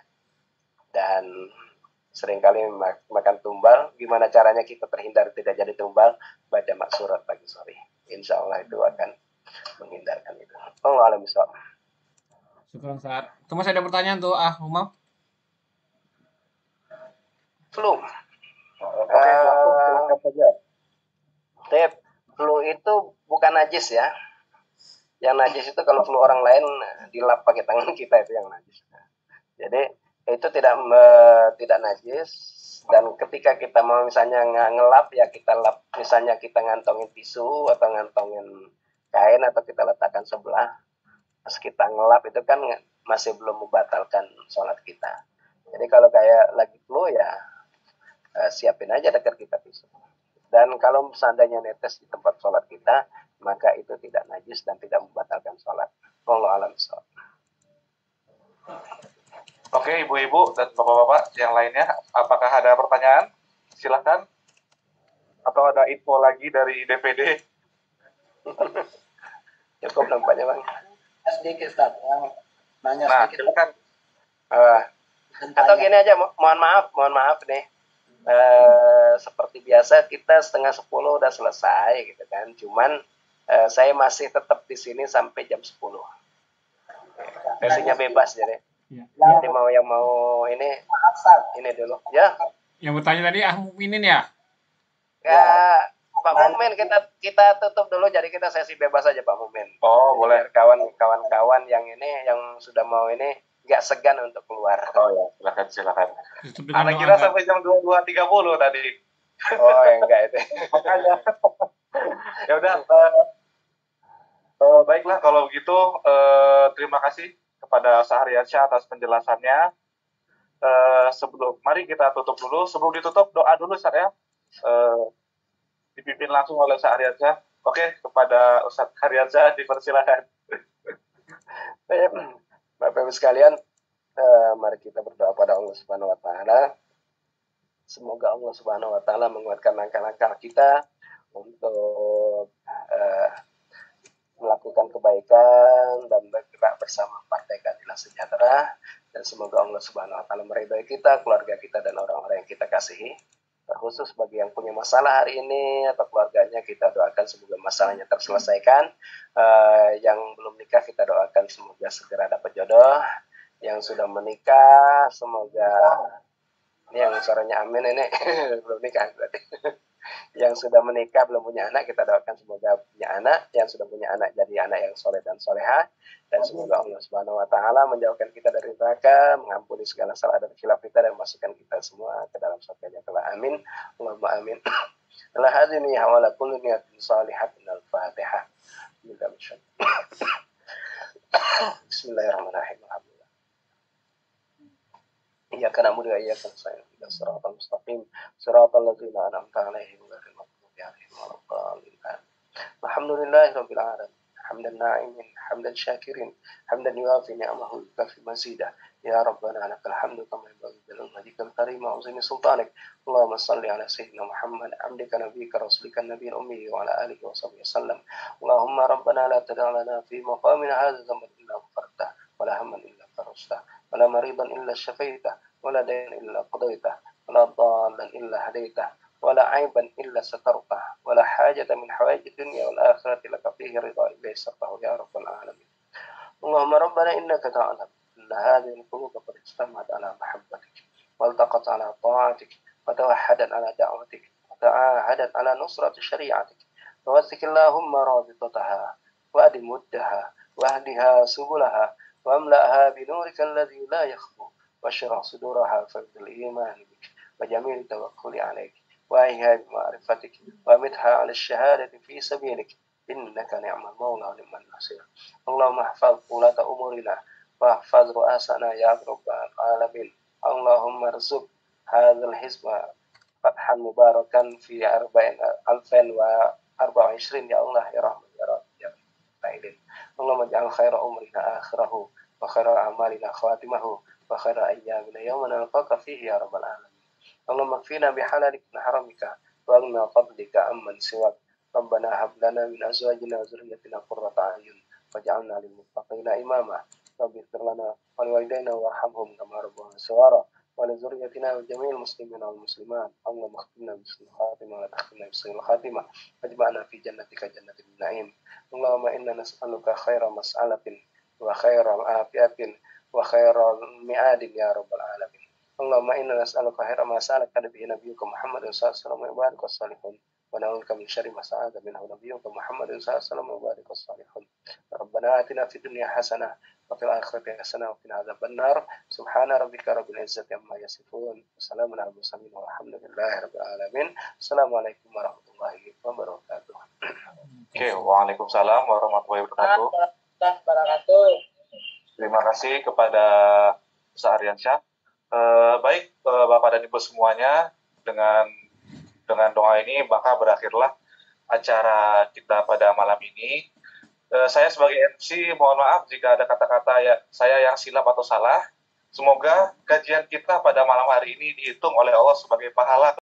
Dan seringkali makan tumbal. Gimana caranya kita terhindar tidak jadi tumbal? Baca maksurat pagi sore. Insya Allah itu akan menghindarkan itu. Alam misal. Syukur saat. Itu masih ada pertanyaan tuh, Umam? Flu. Flu itu bukan najis ya. Yang najis itu kalau flu orang lain dilap pakai tangan kita, itu yang najis. Jadi itu tidak najis. Dan ketika kita mau misalnya ngelap ya kita lap, misalnya kita ngantongin tisu atau ngantongin kain atau kita letakkan sebelah, terus kita ngelap, itu kan masih belum membatalkan sholat kita. Jadi kalau kayak lagi flu ya siapin aja dekat kita tisu. Dan kalau seandainya netes di tempat sholat kita, maka itu tidak najis dan tidak membatalkan sholat. sholat. Wallahu a'lam bishawab. Oke, ibu-ibu dan bapak-bapak yang lainnya, apakah ada pertanyaan? Silakan. Atau ada info lagi dari DPD? Cukup nampaknya Bang. Sedikit Ustaz, yang nanya Nah, sedikit. silakan. Atau gini aja, mohon maaf nih. Seperti biasa kita 9:30 udah selesai gitu kan. Cuman saya masih tetap di sini sampai jam 10. Sesinya bebas jadi. Ya. Jadi yang mau ini dulu. Ya. Yang bertanya tadi Mukminin ya? Ya, Pak Mumin kita tutup dulu, jadi kita sesi bebas aja Pak Mumin. Oh, Jadi boleh. biar kawan-kawan yang sudah mau ini nggak segan untuk keluar. Oh ya, silakan. Tutup dengan Anda doa kira nggak? sampai jam 22.30 tadi. Oh, ya enggak itu. Makanya. Ya udah. Baiklah kalau begitu, terima kasih kepada Sahriansyah atas penjelasannya. Mari kita tutup dulu. Sebelum ditutup, doa dulu Ustaz ya. Dipimpin langsung oleh Sahriansyah. Oke, kepada Ustaz Sahriansyah dipersilakan. Bapak Ibu sekalian, mari kita berdoa pada Allah Subhanahu wa taala. Semoga Allah Subhanahu wa taala menguatkan langkah-langkah kita untuk melakukan kebaikan dan bergerak bersama Partai Keadilan Sejahtera, dan semoga Allah Subhanahu wa taala meridhai kita, keluarga kita dan orang-orang yang kita kasihi. Terkhusus bagi yang punya masalah hari ini atau keluarganya, kita doakan semoga masalahnya terselesaikan. Yang belum nikah kita doakan semoga segera dapat jodoh. Yang sudah menikah semoga, ini yang suaranya amin ini belum nikah berarti. Yang sudah menikah belum punya anak, kita doakan semoga punya anak. Yang sudah punya anak jadi anak yang soleh dan soleha. Dan semoga Allah Subhanahu wa taala menjauhkan kita dari neraka, mengampuni segala salah dan khilaf kita, dan masukkan kita semua ke dalam surganya kelak. Amin. Allahumma amin. La hadini wa la kulli niyatin salihatin al-Fatihah. Bismillahirrahmanirrahim. Iyyaka na'budu wa iyyaka nasta'in. Ihdinas siratal mustaqim. Siratal ladzina an'amta 'alaihim ghairil maghdubi 'alaihim waladdallin. Alhamdulillahirabbil alamin. Hamdan na'imin, hamdan syakirin, hamdan yuwafi ni'amahu wa yukafi mazidah. Ya Rabbana lakal hamdu kama yanbaghi li wajhikal karim wa 'azimi sultanik. Allahumma shalli ala sayyidina Muhammad, abdika nabiyyika rasulika nabiyil ummi wa ala alihi wa sahbihi wasallam. Allahumma rabbana la tada' lana fi maqamina hadza dhanban illa ghafartah, wa la hamman illa farajtah, wa la maridan illa shafaitah, wa la daynan illa qadaitah, wa la dhallan illa hadaitah, ولا عيبا إلا سترته ولا حاجة من حوائج الدنيا والآخرة لك فيه رضا إلا يسرته يا رب العالمين. اللهم ربنا إنك تعلم أن هذه القلوب قد اجتمعت على محبتك والتقت على طاعتك وتوحدت على دعوتك وتعاهدت على نصرة شريعتك، فوثق اللهم رابطتها وأدم ودها واهدها سبلها واملأها بنورك الذي لا يخفو، واشرح صدورها فضل الإيمان بك وجميل التوكل عليك، وأيها بمعرفتك ومدها على الشهادة في سبيلك، إنك نعم المولى ونعم النصير. اللهم احفظ ولاة أمورنا واحفظ رؤاسنا يا رب العالمين. اللهم ارزق هذا الحزب فتحا مباركا في 2024 يا الله يا رحمن يا رب يا رب. اللهم اجعل خير أمرنا آخره وخير أعمالنا خواتمه وخير أيامنا يوم نلقاك فيه يا رب العالمين. اللهم اكفنا بحلالك من حرمك واغنى فضلك عمن سواك. ربنا هب لنا من ازواجنا وذريتنا قرة اعين واجعلنا للمتقين اماما. رب اغفر لنا ولوالدينا وارحمهم كما ربونا صغارا ولذريتنا وجميع المسلمين والمسلمات. اللهم اختمنا بحسن الخاتمه ولا تختمنا بسوء الخاتمه واجمعنا في جنتك جنة النعيم. اللهم انا نسالك خير مسألة وخير عافية وخير ميعاد يا رب العالمين. اللهم إنا نسألك خير ما سألك به نبيك محمد صلى الله عليه وسلم وبارك الصالحون، ونعوذ بك من شر ما سألك منه نبيك محمد صلى الله عليه وسلم وبارك الصالحون. ربنا آتنا في الدنيا حسنة وفي الآخرة حسنة وقنا عذاب النار. سبحان ربك رب العزة عما يصفون وسلام على المرسلين والحمد لله رب العالمين. السلام عليكم ورحمة الله وبركاته. Oke, waalaikumsalam warahmatullahi wabarakatuh. Terima kasih kepada Ustaz Aryansyah. Baik, Bapak dan Ibu semuanya, dengan doa ini maka berakhirlah acara kita pada malam ini. Saya sebagai MC mohon maaf jika ada kata-kata ya saya yang silap atau salah. Semoga kajian kita pada malam hari ini dihitung oleh Allah sebagai pahala